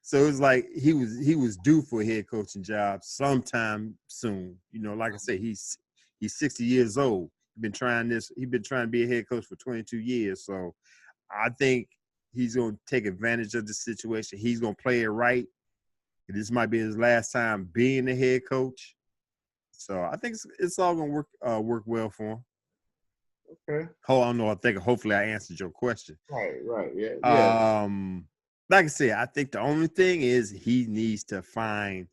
So it was like he was due for a head coaching job sometime soon. Like I say, he's 60 years old. He's been trying to be a head coach for 22 years. So I think he's going to take advantage of the situation. He's going to play it right. This might be his last time being the head coach. So I think it's all going to work well for him. Okay. Hopefully I answered your question. Right. Yeah. Like I said, I think the only thing is he needs to find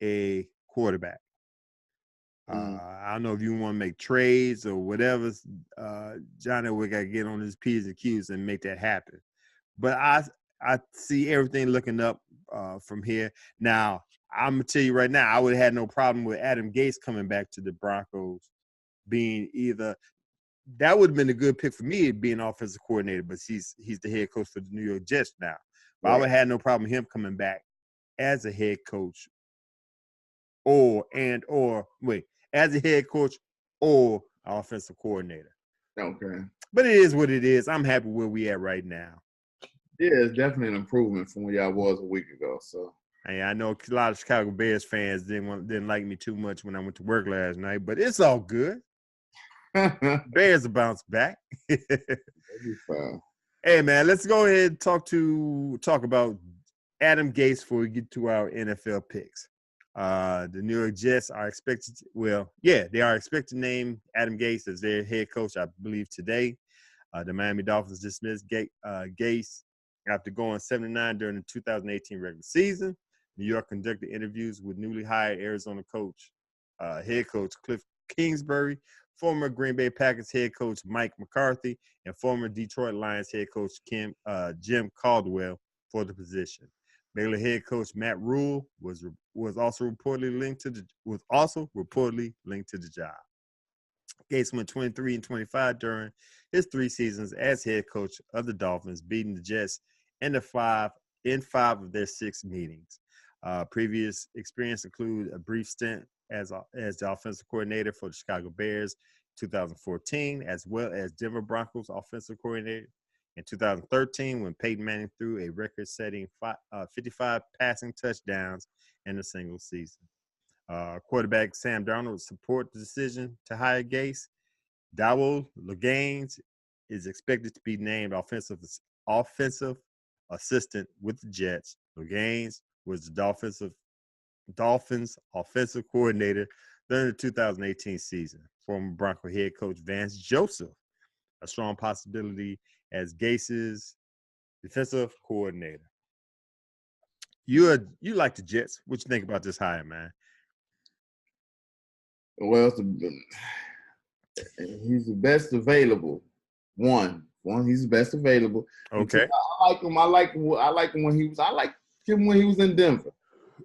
a quarterback. I don't know if you want to make trades or whatever. Johnny, we got to get on his P's and Q's and make that happen. But I see everything looking up from here. Now, I'm going to tell you right now, I would have had no problem with Adam Gase coming back to the Broncos being either – that would have been a good pick for me being offensive coordinator, but he's the head coach for the New York Jets now. But right. I would have had no problem with him coming back as a head coach as a head coach or offensive coordinator. Okay. But it is what it is. I'm happy where we at right now. Yeah, it's definitely an improvement from where y'all was a week ago. So I know a lot of Chicago Bears fans didn't like me too much when I went to work last night, but it's all good. Bears will bounce back. that'd be fine. Hey man, let's go ahead and talk about Adam Gase before we get to our NFL picks. The New York Jets are expected they are expected to name Adam Gase as their head coach, I believe, today. The Miami Dolphins dismissed Gase after going 7-9 during the 2018 regular season. New York conducted interviews with newly hired Arizona head coach Cliff Kingsbury, former Green Bay Packers head coach Mike McCarthy, and former Detroit Lions head coach Jim Caldwell for the position. Baylor head coach Matt Rule was also reportedly linked to the job. Gase went 23-25 during his 3 seasons as head coach of the Dolphins, beating the Jets in 5 of their 6 meetings. Previous experience include a brief stint as the offensive coordinator for the Chicago Bears 2014, as well as Denver Broncos offensive coordinator in 2013 when Peyton Manning threw a record-setting 55 passing touchdowns in a single season. Quarterback Sam Darnold support the decision to hire Gase. Dowell Laganes is expected to be named offensive assistant with the Jets. Laganes was the Dolphins offensive coordinator during the 2018 season. Former Bronco head coach Vance Joseph, a strong possibility as Gase's defensive coordinator. You like the Jets. What you think about this hire, man? Well, he's the best available. He's the best available. Okay. I like him. I liked him when he was in Denver.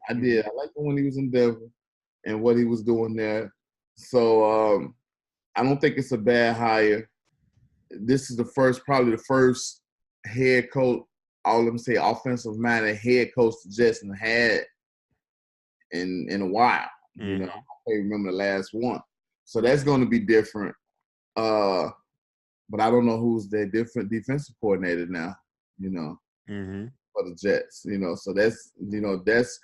I did. I liked him when he was in Denver and what he was doing there. So I don't think it's a bad hire. This is probably the first head coach, offensive minded head coach the Jets had in a while. Mm-hmm. You know, I can't remember the last one. So that's going to be different. But I don't know who's their different defensive coordinator now, for the Jets, So that's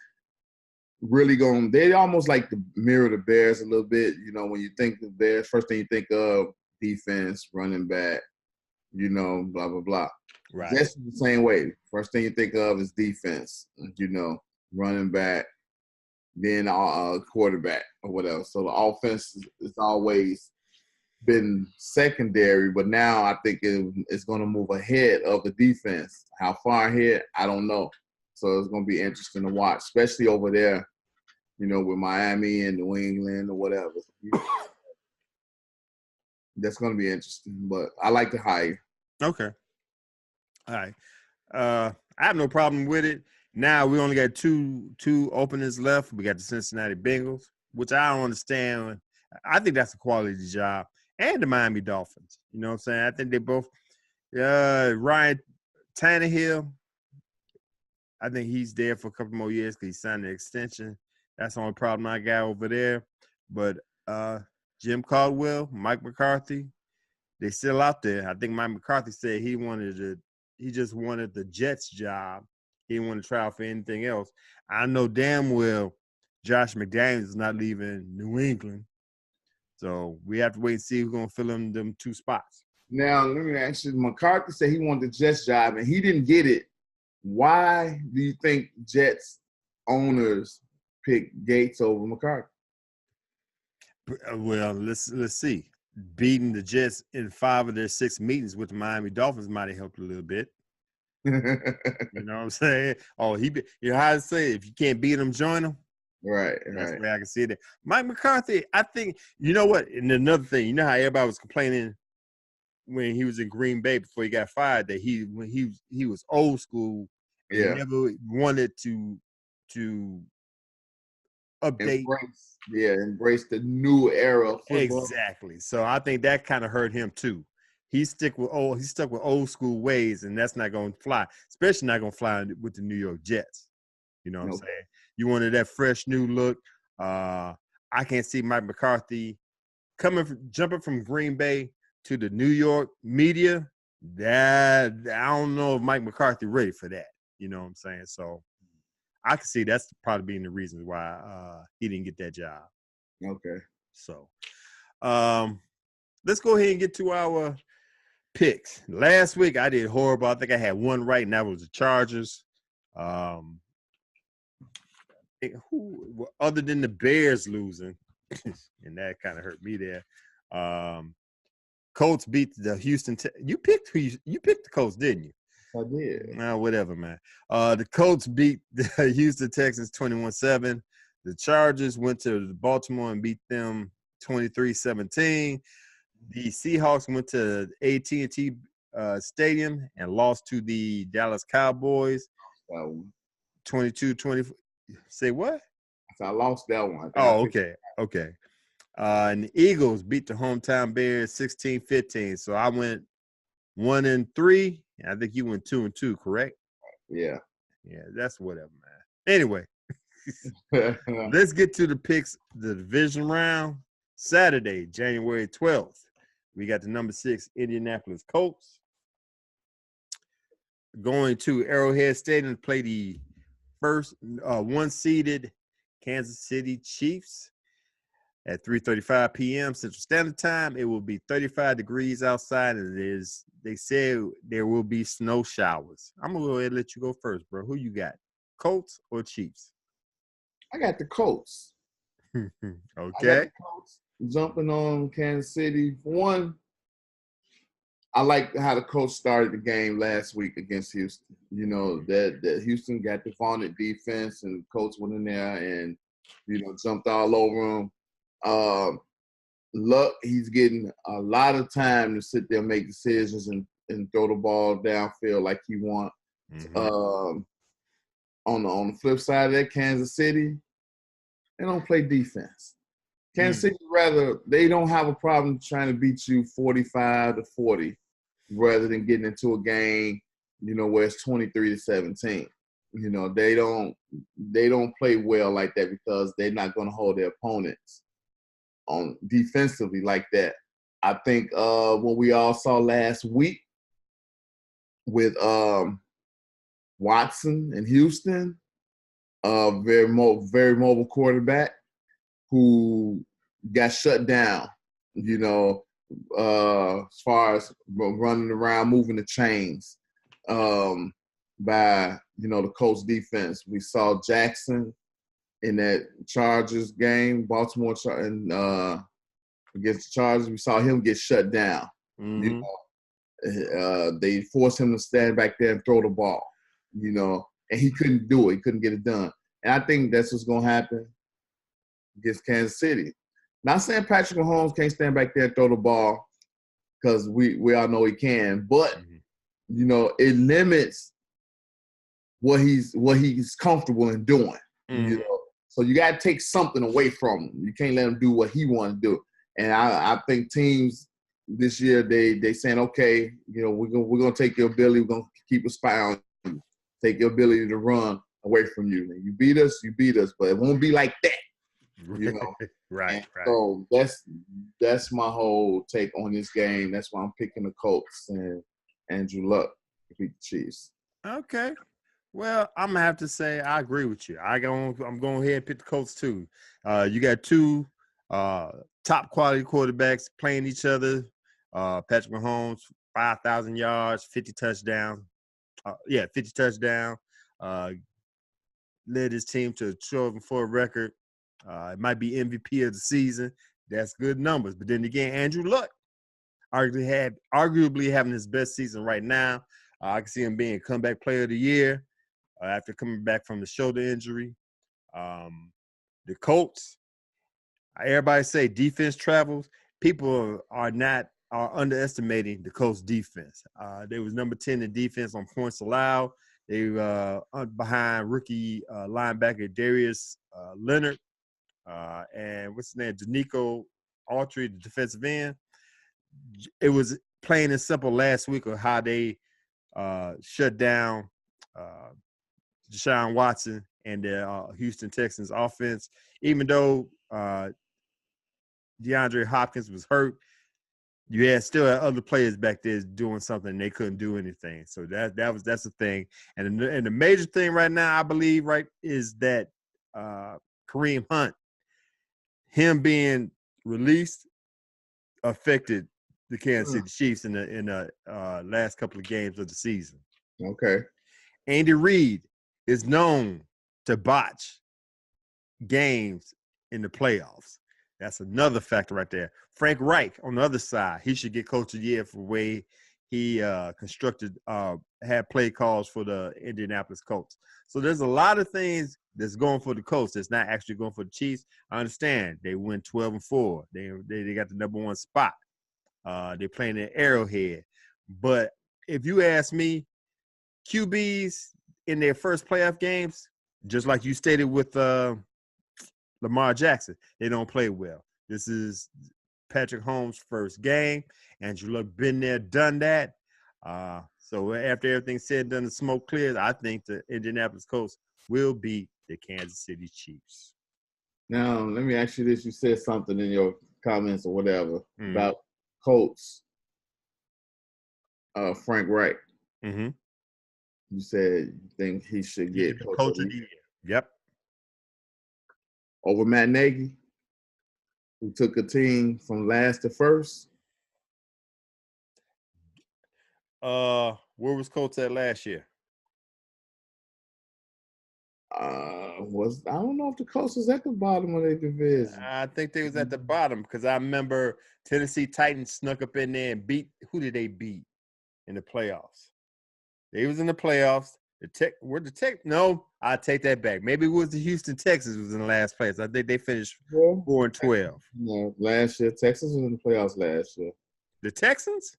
really they almost like to mirror the Bears a little bit. When you think the Bears, first thing you think of defense, running back, blah, blah, blah. Right. Jets the same way. First thing you think of is defense, running back, then quarterback or whatever. So the offense is always been secondary, but now I think it's going to move ahead of the defense. How far ahead, I don't know. So it's going to be interesting to watch, especially over there, with Miami and New England or whatever. That's going to be interesting, but I like the hire. Okay. All right. I have no problem with it. Now we only got two openings left. We got the Cincinnati Bengals, which I don't understand. I think that's a quality job. And the Miami Dolphins. You know what I'm saying? I think they both Ryan Tannehill, I think he's there for a couple more years because he signed an extension. That's the only problem I got over there. But Jim Caldwell, Mike McCarthy, they still out there. I think Mike McCarthy said he just wanted the Jets job. He didn't want to try out for anything else. I know damn well Josh McDaniels is not leaving New England. So we have to wait and see who's going to fill in them 2 spots. Now, let me ask you, McCarthy said he wanted the Jets job, and he didn't get it. Why do you think Jets owners picked Gates over McCarthy? Well, let's see. Beating the Jets in 5 of their 6 meetings with the Miami Dolphins might have helped a little bit. You know what I'm saying? Oh, how to say it? If you can't beat them, join them. Right. That's the way I can see it. Mike McCarthy, I think, you know what? And another thing, you know how everybody was complaining when he was in Green Bay before he got fired that when he was old school. Yeah. He never wanted to update. Embrace the new era of football. Exactly. So I think that kind of hurt him too. He's stuck with old school ways, and that's not going to fly. Especially not going to fly with the New York Jets. You know what I'm saying? You wanted that fresh new look. I can't see Mike McCarthy jumping from Green Bay to the New York media, that I don't know if Mike McCarthy ready for that. You know what I'm saying? So I can see that's probably being the reasons why he didn't get that job. Okay. So let's go ahead and get to our picks. Last week I did horrible. I think I had one right, and that was the Chargers. Other than the Bears losing, and that kind of hurt me there. Colts beat the Houston. You picked the Colts, didn't you? I did. Whatever, man. The Colts beat the Houston Texans 21-7. The Chargers went to Baltimore and beat them 23-17. The Seahawks went to AT&T Stadium and lost to the Dallas Cowboys 22-20. Say what? I lost that one. Oh, okay. And the Eagles beat the hometown Bears 16-15. So I went 1-3. And I think you went 2-2, correct? Yeah. Yeah, that's whatever, man. Anyway, let's get to the picks. The division round, Saturday, January 12th. We got the number 6 Indianapolis Colts going to Arrowhead Stadium to play the first one-seeded Kansas City Chiefs at 3:35 p.m. Central Standard Time. It will be 35 degrees outside, and they said there will be snow showers. I'm going to go ahead and let you go first, bro. Who you got, Colts or Chiefs? I got the Colts. Okay. I got the Colts jumping on Kansas City. For one, I like how the Colts started the game last week against Houston. You know, that Houston got the vaunted defense, and the Colts went in there and, jumped all over them. Luck, he's getting a lot of time to sit there and make decisions and throw the ball downfield like he wants. Mm-hmm. On the flip side of that, Kansas City, they don't play defense. Kansas City, they don't have a problem trying to beat you 45-40 rather than getting into a game, where it's 23-17. They don't play well like that because they're not going to hold their opponents on defensively like that. I think what we all saw last week with Watson and Houston, very mobile quarterback who got shut down, as far as running around, moving the chains by, the Colts defense. We saw Jackson in that Chargers game, Baltimore and against the Chargers. We saw him get shut down. Mm-hmm. They forced him to stand back there and throw the ball, and he couldn't do it. He couldn't get it done. And I think that's what's going to happen against Kansas City. Not saying Patrick Mahomes can't stand back there and throw the ball, because we all know he can, but it limits what he's comfortable in doing. Mm-hmm. So you got to take something away from him. You can't let him do what he wants to do. And I think teams this year they saying, okay, we're gonna take your ability, we're gonna keep a spy on you, take your ability to run away from you. And you beat us, but it won't be like that. Right. So that's my whole take on this game. That's why I'm picking the Colts and Andrew Luck to beat the Chiefs. Okay. Well, I'm gonna have to say I agree with you. I'm going ahead and pick the Colts too. You got two top quality quarterbacks playing each other. Patrick Mahomes, 5,000 yards, 50 touchdowns. 50 touchdowns. Led his team to a 12-4 record. It might be MVP of the season. That's good numbers. But then again, Andrew Luck arguably having his best season right now. I can see him being comeback player of the year after coming back from the shoulder injury. The Colts, everybody say defense travels. People are underestimating the Colts defense. They was number 10 in defense on points allowed. They behind rookie linebacker Darius Leonard and what's his name, Danico Autry, the defensive end. It was plain and simple last week of how they shut down Deshaun Watson and the Houston Texans offense. Even though DeAndre Hopkins was hurt, you had still had other players back there doing something and they couldn't do anything. So that's the thing. And the major thing right now, I believe, right, is that Kareem Hunt, him being released, affected the Kansas City Chiefs in the last couple of games of the season. Okay. Andy Reid is known to botch games in the playoffs. That's another factor right there. Frank Reich, on the other side, he should get Coach of the Year for the way he had play calls for the Indianapolis Colts. So there's a lot of things that's going for the Colts that's not actually going for the Chiefs. I understand they win 12-4. They got the number one spot. They're playing at Arrowhead. But if you ask me, QBs in their first playoff games, just like you stated with Lamar Jackson, they don't play well. This is Patrick Holmes' first game. Andrew Luck been there, done that. So after everything's said and done, the smoke clears, I think the Indianapolis Colts will beat the Kansas City Chiefs. Now, let me ask you this. You said something in your comments or whatever about Colts, Frank Reich. Mm-hmm. You said you think he should get Coach of the Year. Yep. Over Matt Nagy, who took a team from last to first. Where was Colts at last year? I don't know if the Colts was at the bottom of their division. I think they was at the bottom because I remember Tennessee Titans snuck up in there and beat. Who did they beat in the playoffs? They was in the playoffs. No, I take that back. Maybe it was the Houston Texans was in the last place. I think they finished 4-12. No, last year Texas was in the playoffs last year. The Texans?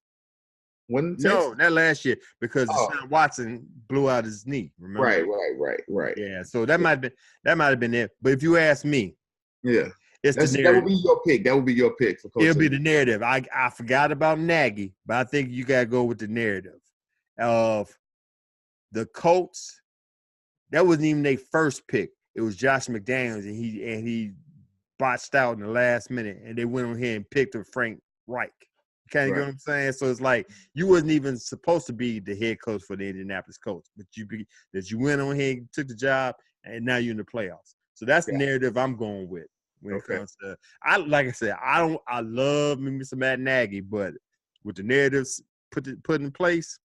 No, not last year because Deshaun Watson blew out his knee. Remember? Right. Yeah, so that might have been it. But if you ask me, yeah, it's the narrative. That would be your pick. That would be your pick for Coach. It'll be the narrative. I forgot about Nagy, but I think you gotta go with the narrative of the Colts. That wasn't even their first pick. It was Josh McDaniels, and he botched out in the last minute, and they went on here and picked up Frank Reich. Kind of get what I'm saying? So it's like you wasn't even supposed to be the head coach for the Indianapolis Colts, but you went on here, took the job, and now you're in the playoffs. So that's the narrative I'm going with when it comes to. I love me some Matt Nagy, but with the narratives put in place,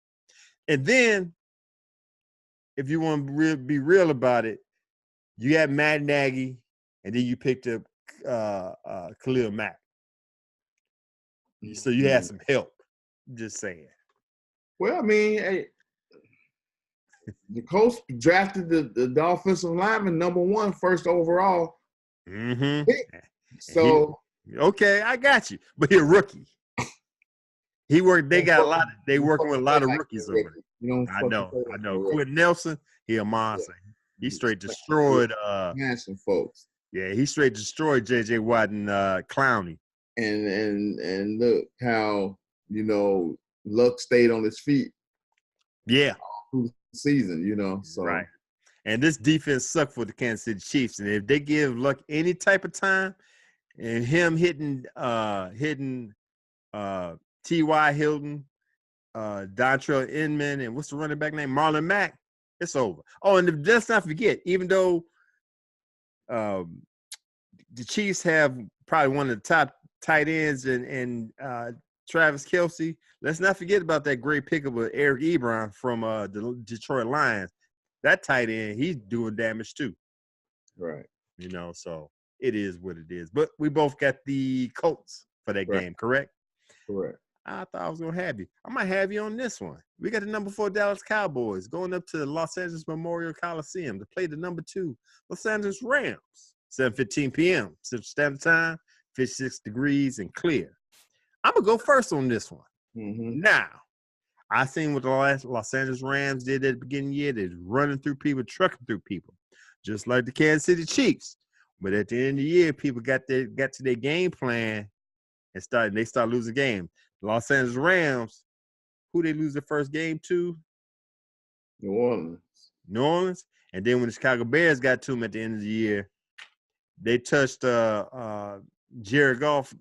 and then if you want to be real about it, you had Matt Nagy, and then you picked up Khalil Mack. So you had some help. I'm just saying. Well, I mean, the Colts drafted the offensive lineman number 1 first overall. Mm-hmm. So okay, I got you. But he's a rookie. He worked. They got a lot. They working with a lot of rookies over there. I know. Quentin Nelson, he a monster. He straight destroyed Manson folks. Yeah, he straight destroyed J.J. Watt and Clowney. And look how Luck stayed on his feet. Yeah, through the season. So right. And this defense sucked for the Kansas City Chiefs. And if they give Luck any type of time, and him hitting T.Y. Hilton, Dontrell Inman, and what's the running back name? Marlon Mack, it's over. Oh, and let's not forget, even though the Chiefs have probably one of the top tight ends and Travis Kelce, let's not forget about that great pickup with Eric Ebron from the Detroit Lions. That tight end, he's doing damage too. Right. So it is what it is. But we both got the Colts for that game, correct? Correct. I thought I was going to have you. I might have you on this one. We got the number 4 Dallas Cowboys going up to the Los Angeles Memorial Coliseum to play the number 2 Los Angeles Rams. 7:15 p.m. Central Standard Time, 56 degrees and clear. I'm going to go first on this one. Mm-hmm. Now, I seen what the Los Angeles Rams did at the beginning of the year. They're running through people, trucking through people, just like the Kansas City Chiefs. But at the end of the year, people got to their game plan and they start losing games. Los Angeles Rams, who they lose the first game to? New Orleans. And then when the Chicago Bears got to them at the end of the year, they touched Jared Goff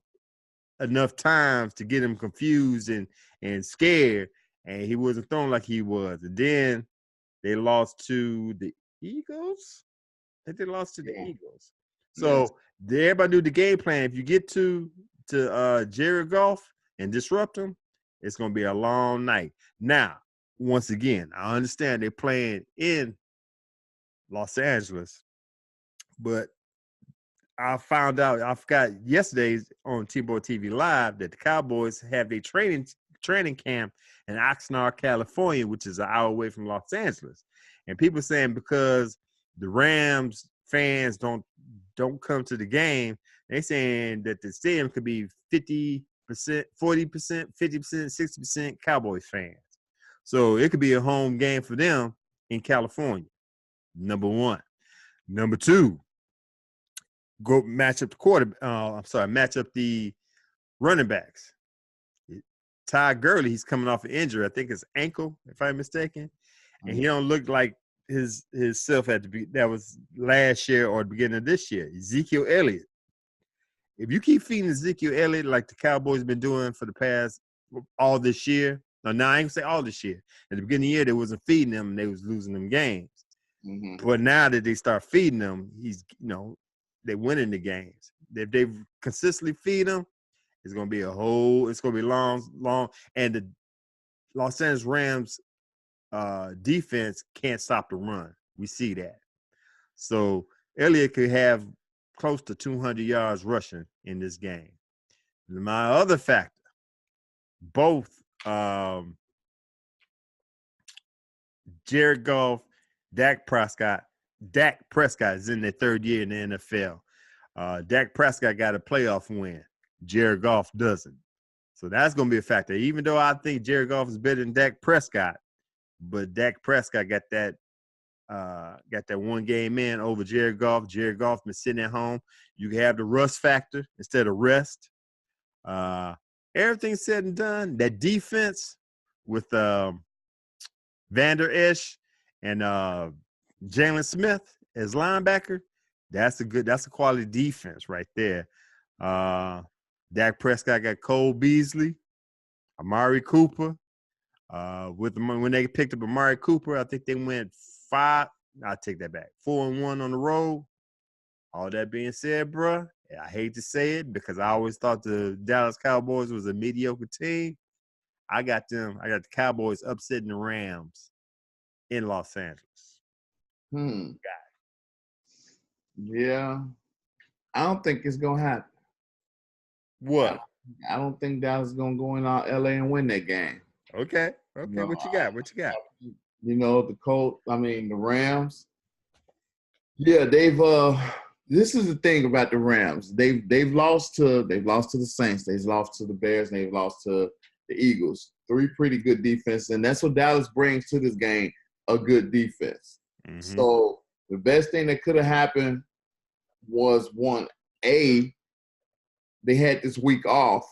enough times to get him confused and scared, and he wasn't throwing like he was. And then they lost to the Eagles. I think they lost to the Eagles. So everybody knew the game plan. If you get to Jared Goff and disrupt him, it's going to be a long night. Now, once again, I understand they're playing in Los Angeles, but I found out, I forgot yesterday on T-Boy TV Live that the Cowboys have a training camp in Oxnard, California, which is an hour away from Los Angeles. And people saying because the Rams fans don't come to the game, they saying that the stadium could be 50%, 40%, 50%, 60% Cowboys fans. So it could be a home game for them in California, number one. Number two, go match up the running backs. Ty Gurley, he's coming off an injury. I think it's ankle, if I'm mistaken. And he don't look like his self that was last year or the beginning of this year. Ezekiel Elliott. If you keep feeding Ezekiel Elliott like the Cowboys been doing for the past all this year, no, I ain't gonna say all this year. At the beginning of the year, they wasn't feeding them and they was losing them games. Mm-hmm. But now that they start feeding them, they're winning the games. If they consistently feed them, it's gonna be long, and the Los Angeles Rams defense can't stop the run. We see that. So Elliott could have close to 200 yards rushing in this game. My other factor, both Jared Goff, Dak Prescott is in their third year in the NFL. Dak Prescott got a playoff win. Jared Goff doesn't. So that's going to be a factor. Even though I think Jared Goff is better than Dak Prescott, but Dak Prescott got that one game in over Jared Goff. Jared Goff been sitting at home. You can have the rust factor instead of rest. Everything said and done, that defense with Vander Esch and Jalen Smith as linebacker, that's a quality defense right there. Dak Prescott got Cole Beasley, Amari Cooper. When they picked up Amari Cooper, I think they went 4-1 on the road. All that being said, bro, I hate to say it because I always thought the Dallas Cowboys was a mediocre team. I got the Cowboys upsetting the Rams in Los Angeles. Yeah. I don't think it's going to happen. What? I don't think Dallas is going to go in LA and win that game. Okay. What you got? The Rams. Yeah, they've this is the thing about the Rams. They've lost to the Saints, they've lost to the Bears, and they've lost to the Eagles. 3 pretty good defense, and that's what Dallas brings to this game, a good defense. Mm-hmm. So the best thing that could have happened was they had this week off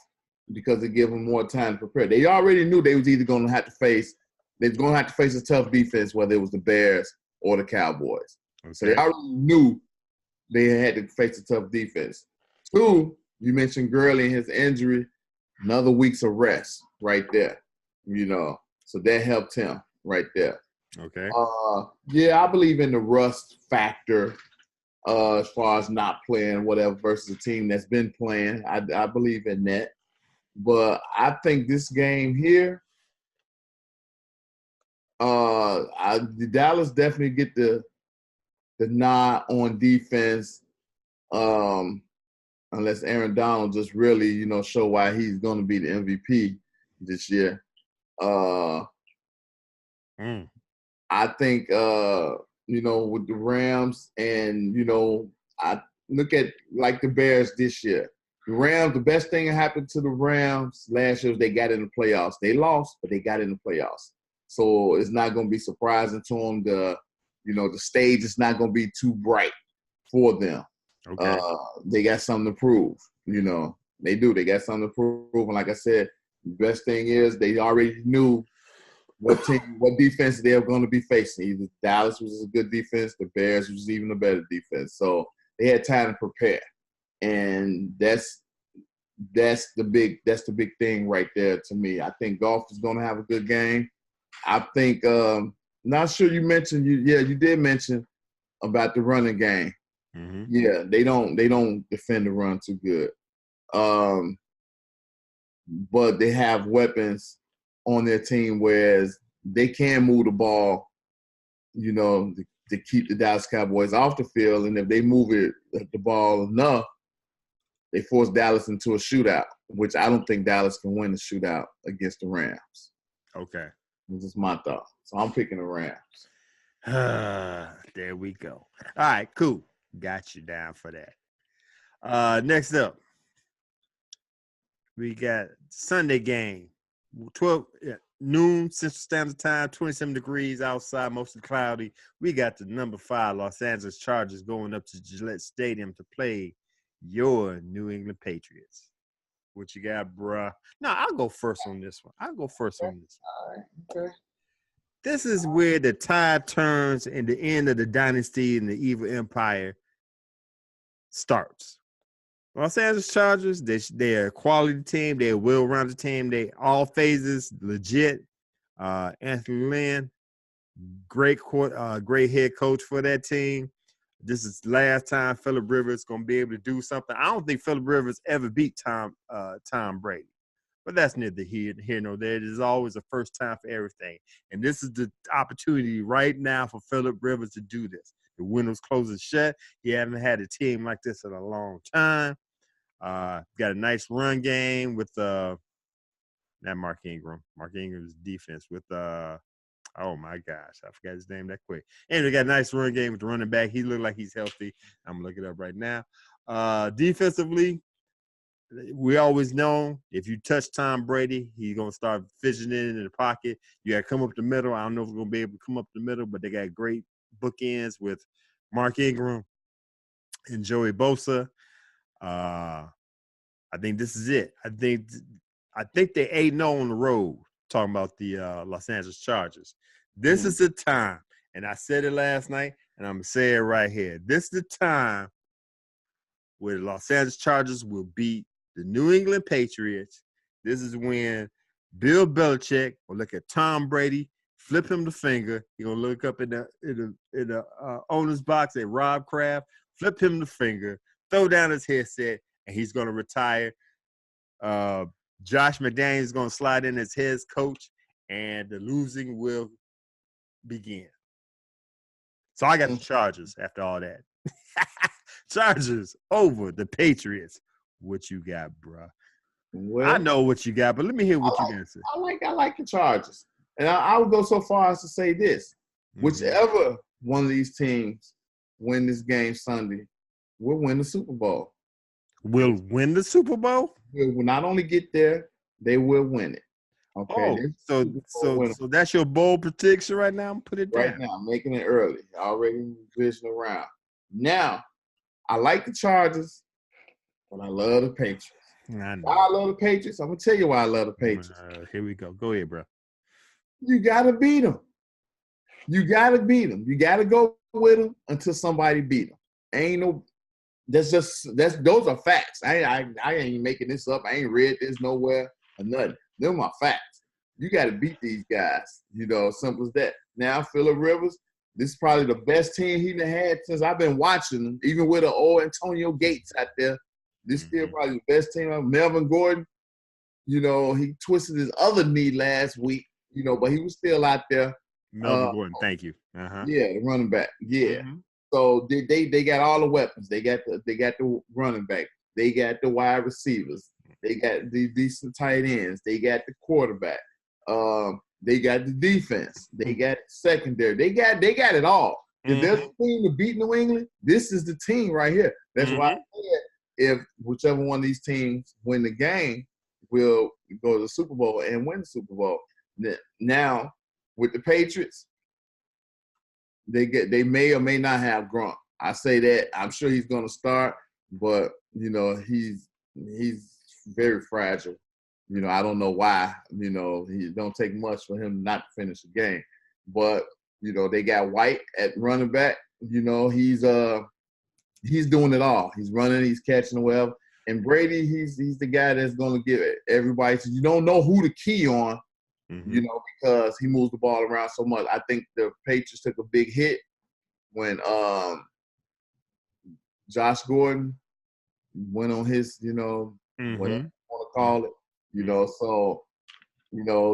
because they give them more time to prepare. They already knew they was either going to have to face a tough defense, whether it was the Bears or the Cowboys. Okay. So they already knew they had to face a tough defense. 2, you mentioned Gurley and his injury, another week's of rest right there. So that helped him right there. Okay. I believe in the rust factor as far as not playing whatever versus a team that's been playing. I believe in that. But I think this game here, Dallas definitely get the nod on defense, unless Aaron Donald just really, show why he's going to be the MVP this year. I think, with the Rams and, I look at like the Bears this year. The Rams, the best thing that happened to the Rams last year was they got in the playoffs. They lost, but they got in the playoffs. So it's not going to be surprising to them. The stage is not going to be too bright for them. Okay. They got something to prove. They do. They got something to prove. And like I said, the best thing is they already knew what defense they were going to be facing. Either Dallas was a good defense, the Bears was even a better defense. So they had time to prepare. And that's that's the big thing right there to me. I think Goff is going to have a good game. I think not sure you mentioned you did mention about the running game. Mm-hmm. Yeah, they don't defend the run too good. But they have weapons on their team, whereas they can move the ball, to keep the Dallas Cowboys off the field. And if they move the ball enough, they force Dallas into a shootout, which I don't think Dallas can win the shootout against the Rams. Okay. This is my thought. So I'm picking the Rams. There we go. All right, cool. Got you down for that. Next up, we got Sunday game, 12 noon Central Standard Time, 27 degrees outside, mostly cloudy. We got the number 5 Los Angeles Chargers going up to Gillette Stadium to play your New England Patriots. What you got, bruh? No, I'll go first on this one. All right. Okay. This is where the tide turns and the end of the dynasty and the evil empire starts. Los Angeles Chargers, they're a quality team. They're a well-rounded team. They all phases legit. Anthony Lynn, great head coach for that team. This is the last time Phillip Rivers going to be able to do something. I don't think Phillip Rivers ever beat Tom Brady. But that's neither here nor there. There's always a first time for everything. And this is the opportunity right now for Phillip Rivers to do this. The window's closing shut. He hasn't had a team like this in a long time. Got a nice run game with not Mark Ingram. Mark Ingram's defense with oh my gosh, I forgot his name that quick. Anyway, got a nice run game with the running back. He looked like he's healthy. I'm gonna look it up right now. Defensively, we always know if you touch Tom Brady, he's going to start fidgeting in the pocket. You got to come up the middle. I don't know if we're going to be able to come up the middle, but they got great bookends with Mark Ingram and Joey Bosa. I think this is it. I think they're 8-0 on the road, talking about the Los Angeles Chargers. This is the time, and I said it last night, and I'm going to say it right here. This is the time where the Los Angeles Chargers will beat the New England Patriots. This is when Bill Belichick will look at Tom Brady, flip him the finger. He's gonna look up in the owner's box at Rob Kraft, flip him the finger, throw down his headset, and he's gonna retire. Josh McDaniels is gonna slide in as head coach, and the losing will begin. So I got the Chargers after all that. Chargers over the Patriots. What you got, bro? Well, I know what you got, but let me hear what you got to say. I like the Chargers. And I would go so far as to say this. Mm-hmm. Whichever one of these teams win this game Sunday will win the Super Bowl. Will win the Super Bowl? Will not only get there, they will win it. Okay. Oh, so that's your bold prediction right now? Put it down. Right now, I'm making it early. Already in the divisional round. Now, I like the Chargers, but I love the Patriots. Why I love the Patriots? I'm going to tell you why I love the Patriots. Here we go. Go ahead, bro. You got to beat them. You got to beat them. You got to go with them until somebody beat them. Those are facts. I ain't making this up. I ain't read this nowhere or nothing. They're my facts. You got to beat these guys. Simple as that. Now, Phillip Rivers, this is probably the best team he's had since I've been watching them, even with the old Antonio Gates out there. This is still probably the best team. Melvin Gordon, he twisted his other knee last week, but he was still out there. Melvin Gordon, thank you. Yeah, the running back. Yeah. Mm-hmm. So they got all the weapons. They got the running back. They got the wide receivers. They got the decent tight ends. They got the quarterback. They got the defense. They got secondary. They got it all. If there's a team to beat New England, this is the team right here. That's why I said if whichever one of these teams win the game, will go to the Super Bowl and win the Super Bowl. Now, with the Patriots, they may or may not have Gronk. I say that. I'm sure he's going to start, but he's very fragile. I don't know why. He don't take much for him not to finish the game. But they got White at running back. He's doing it all. He's running, he's catching, whatever. And Brady, he's the guy that's going to give it everybody. So you don't know who to key on, because he moves the ball around so much. I think the Patriots took a big hit when Josh Gordon went on his, whatever you want to call it, so,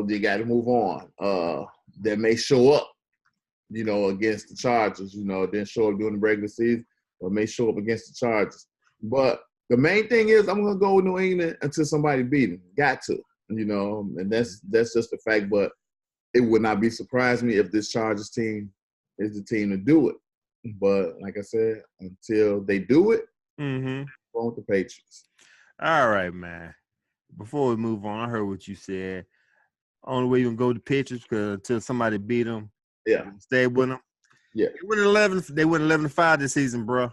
they got to move on. That may show up, against the Chargers, didn't show up during the regular season, but may show up against the Chargers. But the main thing is I'm going to go with New England until somebody beat them. Got to, and that's just a fact. But it would not be surprising me if this Chargers team is the team to do it. But like I said, until they do it, go with the Patriots. All right, man. Before we move on, I heard what you said. Only way you can go to Patriots because until somebody beat them, stay with them. Yeah, They went 11-5 this season, bro.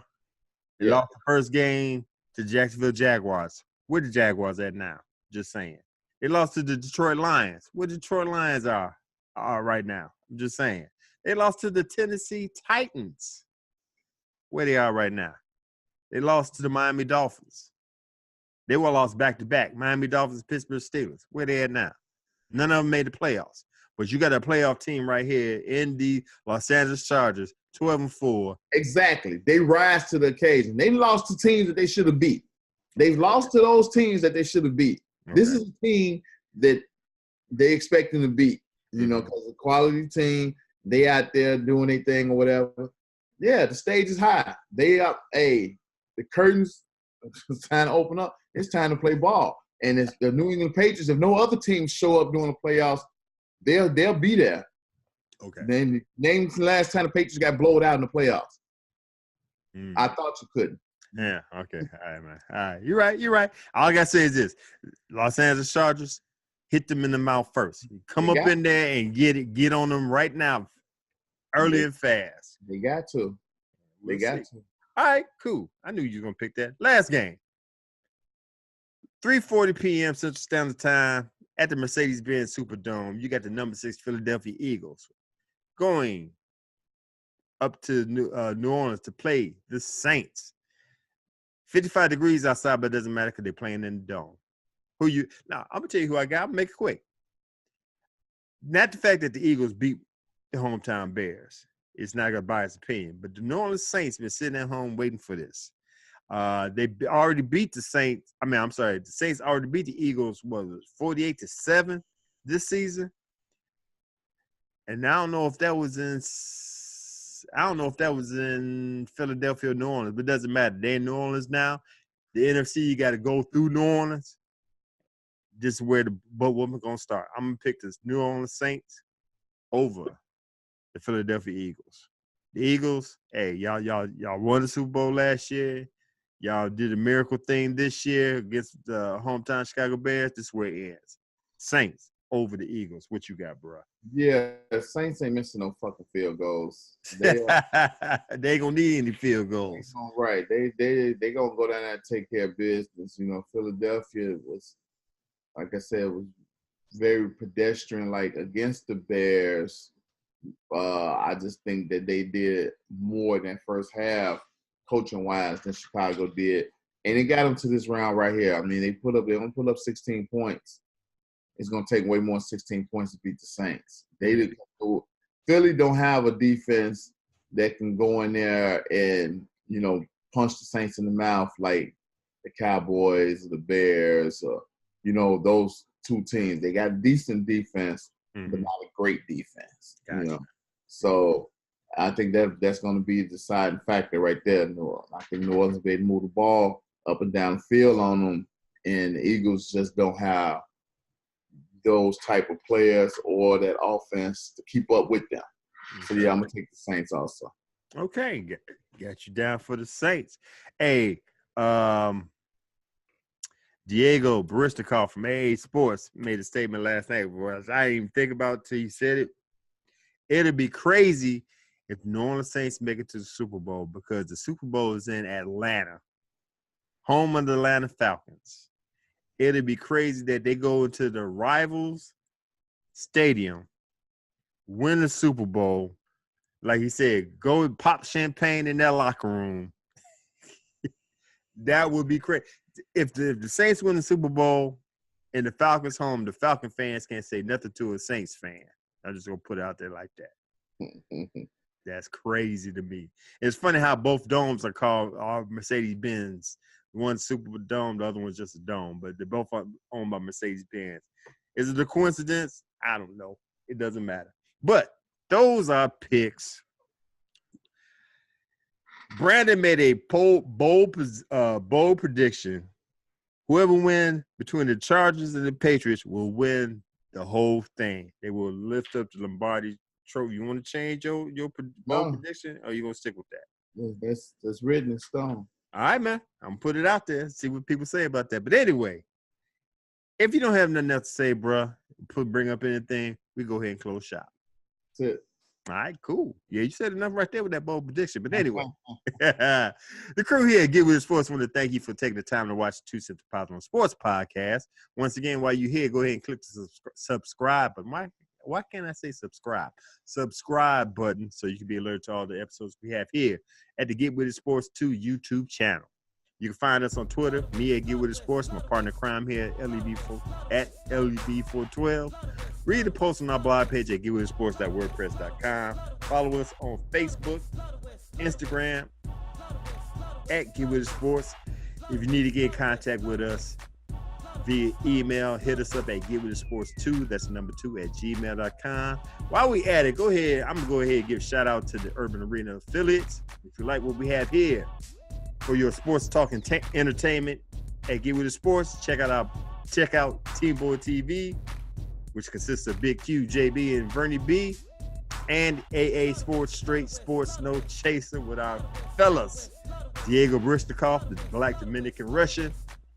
They lost the first game to Jacksonville Jaguars. Where the Jaguars at now? Just saying. They lost to the Detroit Lions. Where the Detroit Lions are right now. I'm just saying. They lost to the Tennessee Titans. Where they are right now. They lost to the Miami Dolphins. They were lost back-to-back. Miami Dolphins, Pittsburgh Steelers. Where they at now? None of them made the playoffs. But you got a playoff team right here in the Los Angeles Chargers, 12-4. Exactly. They rise to the occasion. They lost to teams that they should have beat. They've lost to those teams that they should have beat. Okay. This is a team that they expecting to beat, because a quality team, they out there doing their thing or whatever. Yeah, the stage is high. They up, the curtains, it's time to open up. It's time to play ball. And it's the New England Patriots, if no other teams show up during the playoffs, they'll be there. Okay. Then name the last time the Patriots got blown out in the playoffs. I thought you couldn't. Yeah, okay. All right, man. All right. You're right. All I got to say is this. Los Angeles Chargers, hit them in the mouth first. Come up in there and get on them right now, early and fast. They got to. They got to. All right, cool. I knew you were going to pick that. Last game. 3:40 p.m. Central Standard Time at the Mercedes-Benz Superdome. You got the number 6 Philadelphia Eagles going up to New Orleans to play the Saints. 55 degrees outside, but it doesn't matter because they're playing in the dome. Now, I'm going to tell you who I got. I'm going to make it quick. Not the fact that the Eagles beat the hometown Bears. It's not going to bias opinion. But the New Orleans Saints been sitting at home waiting for this. They already beat the Saints. The Saints already beat the Eagles, 48-7 this season. And I don't know if that was in Philadelphia or New Orleans, but it doesn't matter. They're in New Orleans now. The NFC, you got to go through New Orleans. This is where the butt woman's going to start. I'm going to pick this New Orleans Saints over the Philadelphia Eagles. The Eagles, hey, y'all won the Super Bowl last year. Y'all did a miracle thing this year against the hometown Chicago Bears. This is where it ends. Saints over the Eagles. What you got, bro? Yeah, the Saints ain't missing no fucking field goals. They ain't gonna need any field goals. Right. They gonna go down there and take care of business. Philadelphia was, like I said, was very pedestrian, like against the Bears. I just think that they did more than first half coaching wise than Chicago did. And it got them to this round right here. I mean, they only put up 16 points. It's going to take way more than 16 points to beat the Saints. Philly don't have a defense that can go in there and, punch the Saints in the mouth like the Cowboys or the Bears or, those two teams. They got a decent defense, but not a great defense. Gotcha. So I think that's going to be the deciding factor right there. I think New Orleans will be able to move the ball up and down the field on them, and the Eagles just don't have those type of players or that offense to keep up with them. So, yeah, I'm going to take the Saints also. Okay. Got you down for the Saints. Hey, Diego Baristakov from AA Sports made a statement last night. I didn't even think about it till you said it. It'd be crazy if New Orleans Saints make it to the Super Bowl because the Super Bowl is in Atlanta, home of the Atlanta Falcons. It'd be crazy that they go into the rivals' stadium, win the Super Bowl, like he said, go pop champagne in that locker room. That would be crazy. if the Saints win the Super Bowl and the Falcons home, the Falcon fans can't say nothing to a Saints fan. I'm just gonna put it out there like that. That's crazy to me. It's funny how both domes are called Mercedes-Benz. One's Super Dome, the other one's just a dome, but they're both owned by Mercedes-Benz. Is it a coincidence? I don't know. It doesn't matter. But those are picks. Brandon made a bold prediction. Whoever wins between the Chargers and the Patriots will win the whole thing. They will lift up the Lombardi trophy. You want to change your bold prediction, or are you going to stick with that? That's written in stone. All right, man. I'm going to put it out there, see what people say about that. But anyway, if you don't have nothing else to say, bro, bring up anything, we go ahead and close shop. That's it. All right, cool. Yeah, you said enough right there with that bold prediction. But anyway, the crew here at Get Witted Sports want to thank you for taking the time to watch the 2 Cents Positive Sports podcast. Once again, while you're here, go ahead and click the subscribe button. Why can't I say subscribe? Subscribe button so you can be alerted to all the episodes we have here at the Get Witted Sports 2 YouTube channel. You can find us on Twitter, me at Get Witted Sports, my partner crime here at LEB412. Read the post on our blog page at getwittedsports.wordpress.com. Follow us on Facebook, Instagram, at Get Witted Sports. If you need to get in contact with us via email, hit us up at getwittedsports2, that's number 2 at gmail.com. While we at it, I'm going to go ahead and give a shout out to the Urban Arena affiliates. If you like what we have here, for your sports talk and entertainment at Get Witted Sports, check out Team Boy TV, which consists of Big Q, JB, and Vernie B, and AA Sports, Straight Sports, No Chaser with our fellas, Diego Bristikoff, the Black Dominican Russian,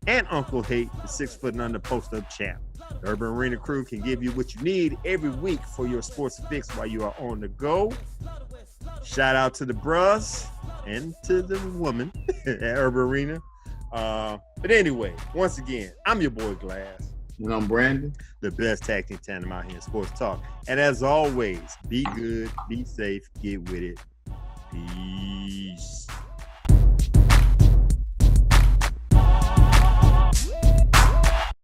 and Uncle Hate, the 6'0" post-up champ. The Urban Arena crew can give you what you need every week for your sports fix while you are on the go. Shout out to the bros and to the woman at Urban Arena. But anyway, once again, I'm your boy Glass. And I'm Brandon. The best tag team tandem out here in sports talk. And as always, be good, be safe, get with it. Peace.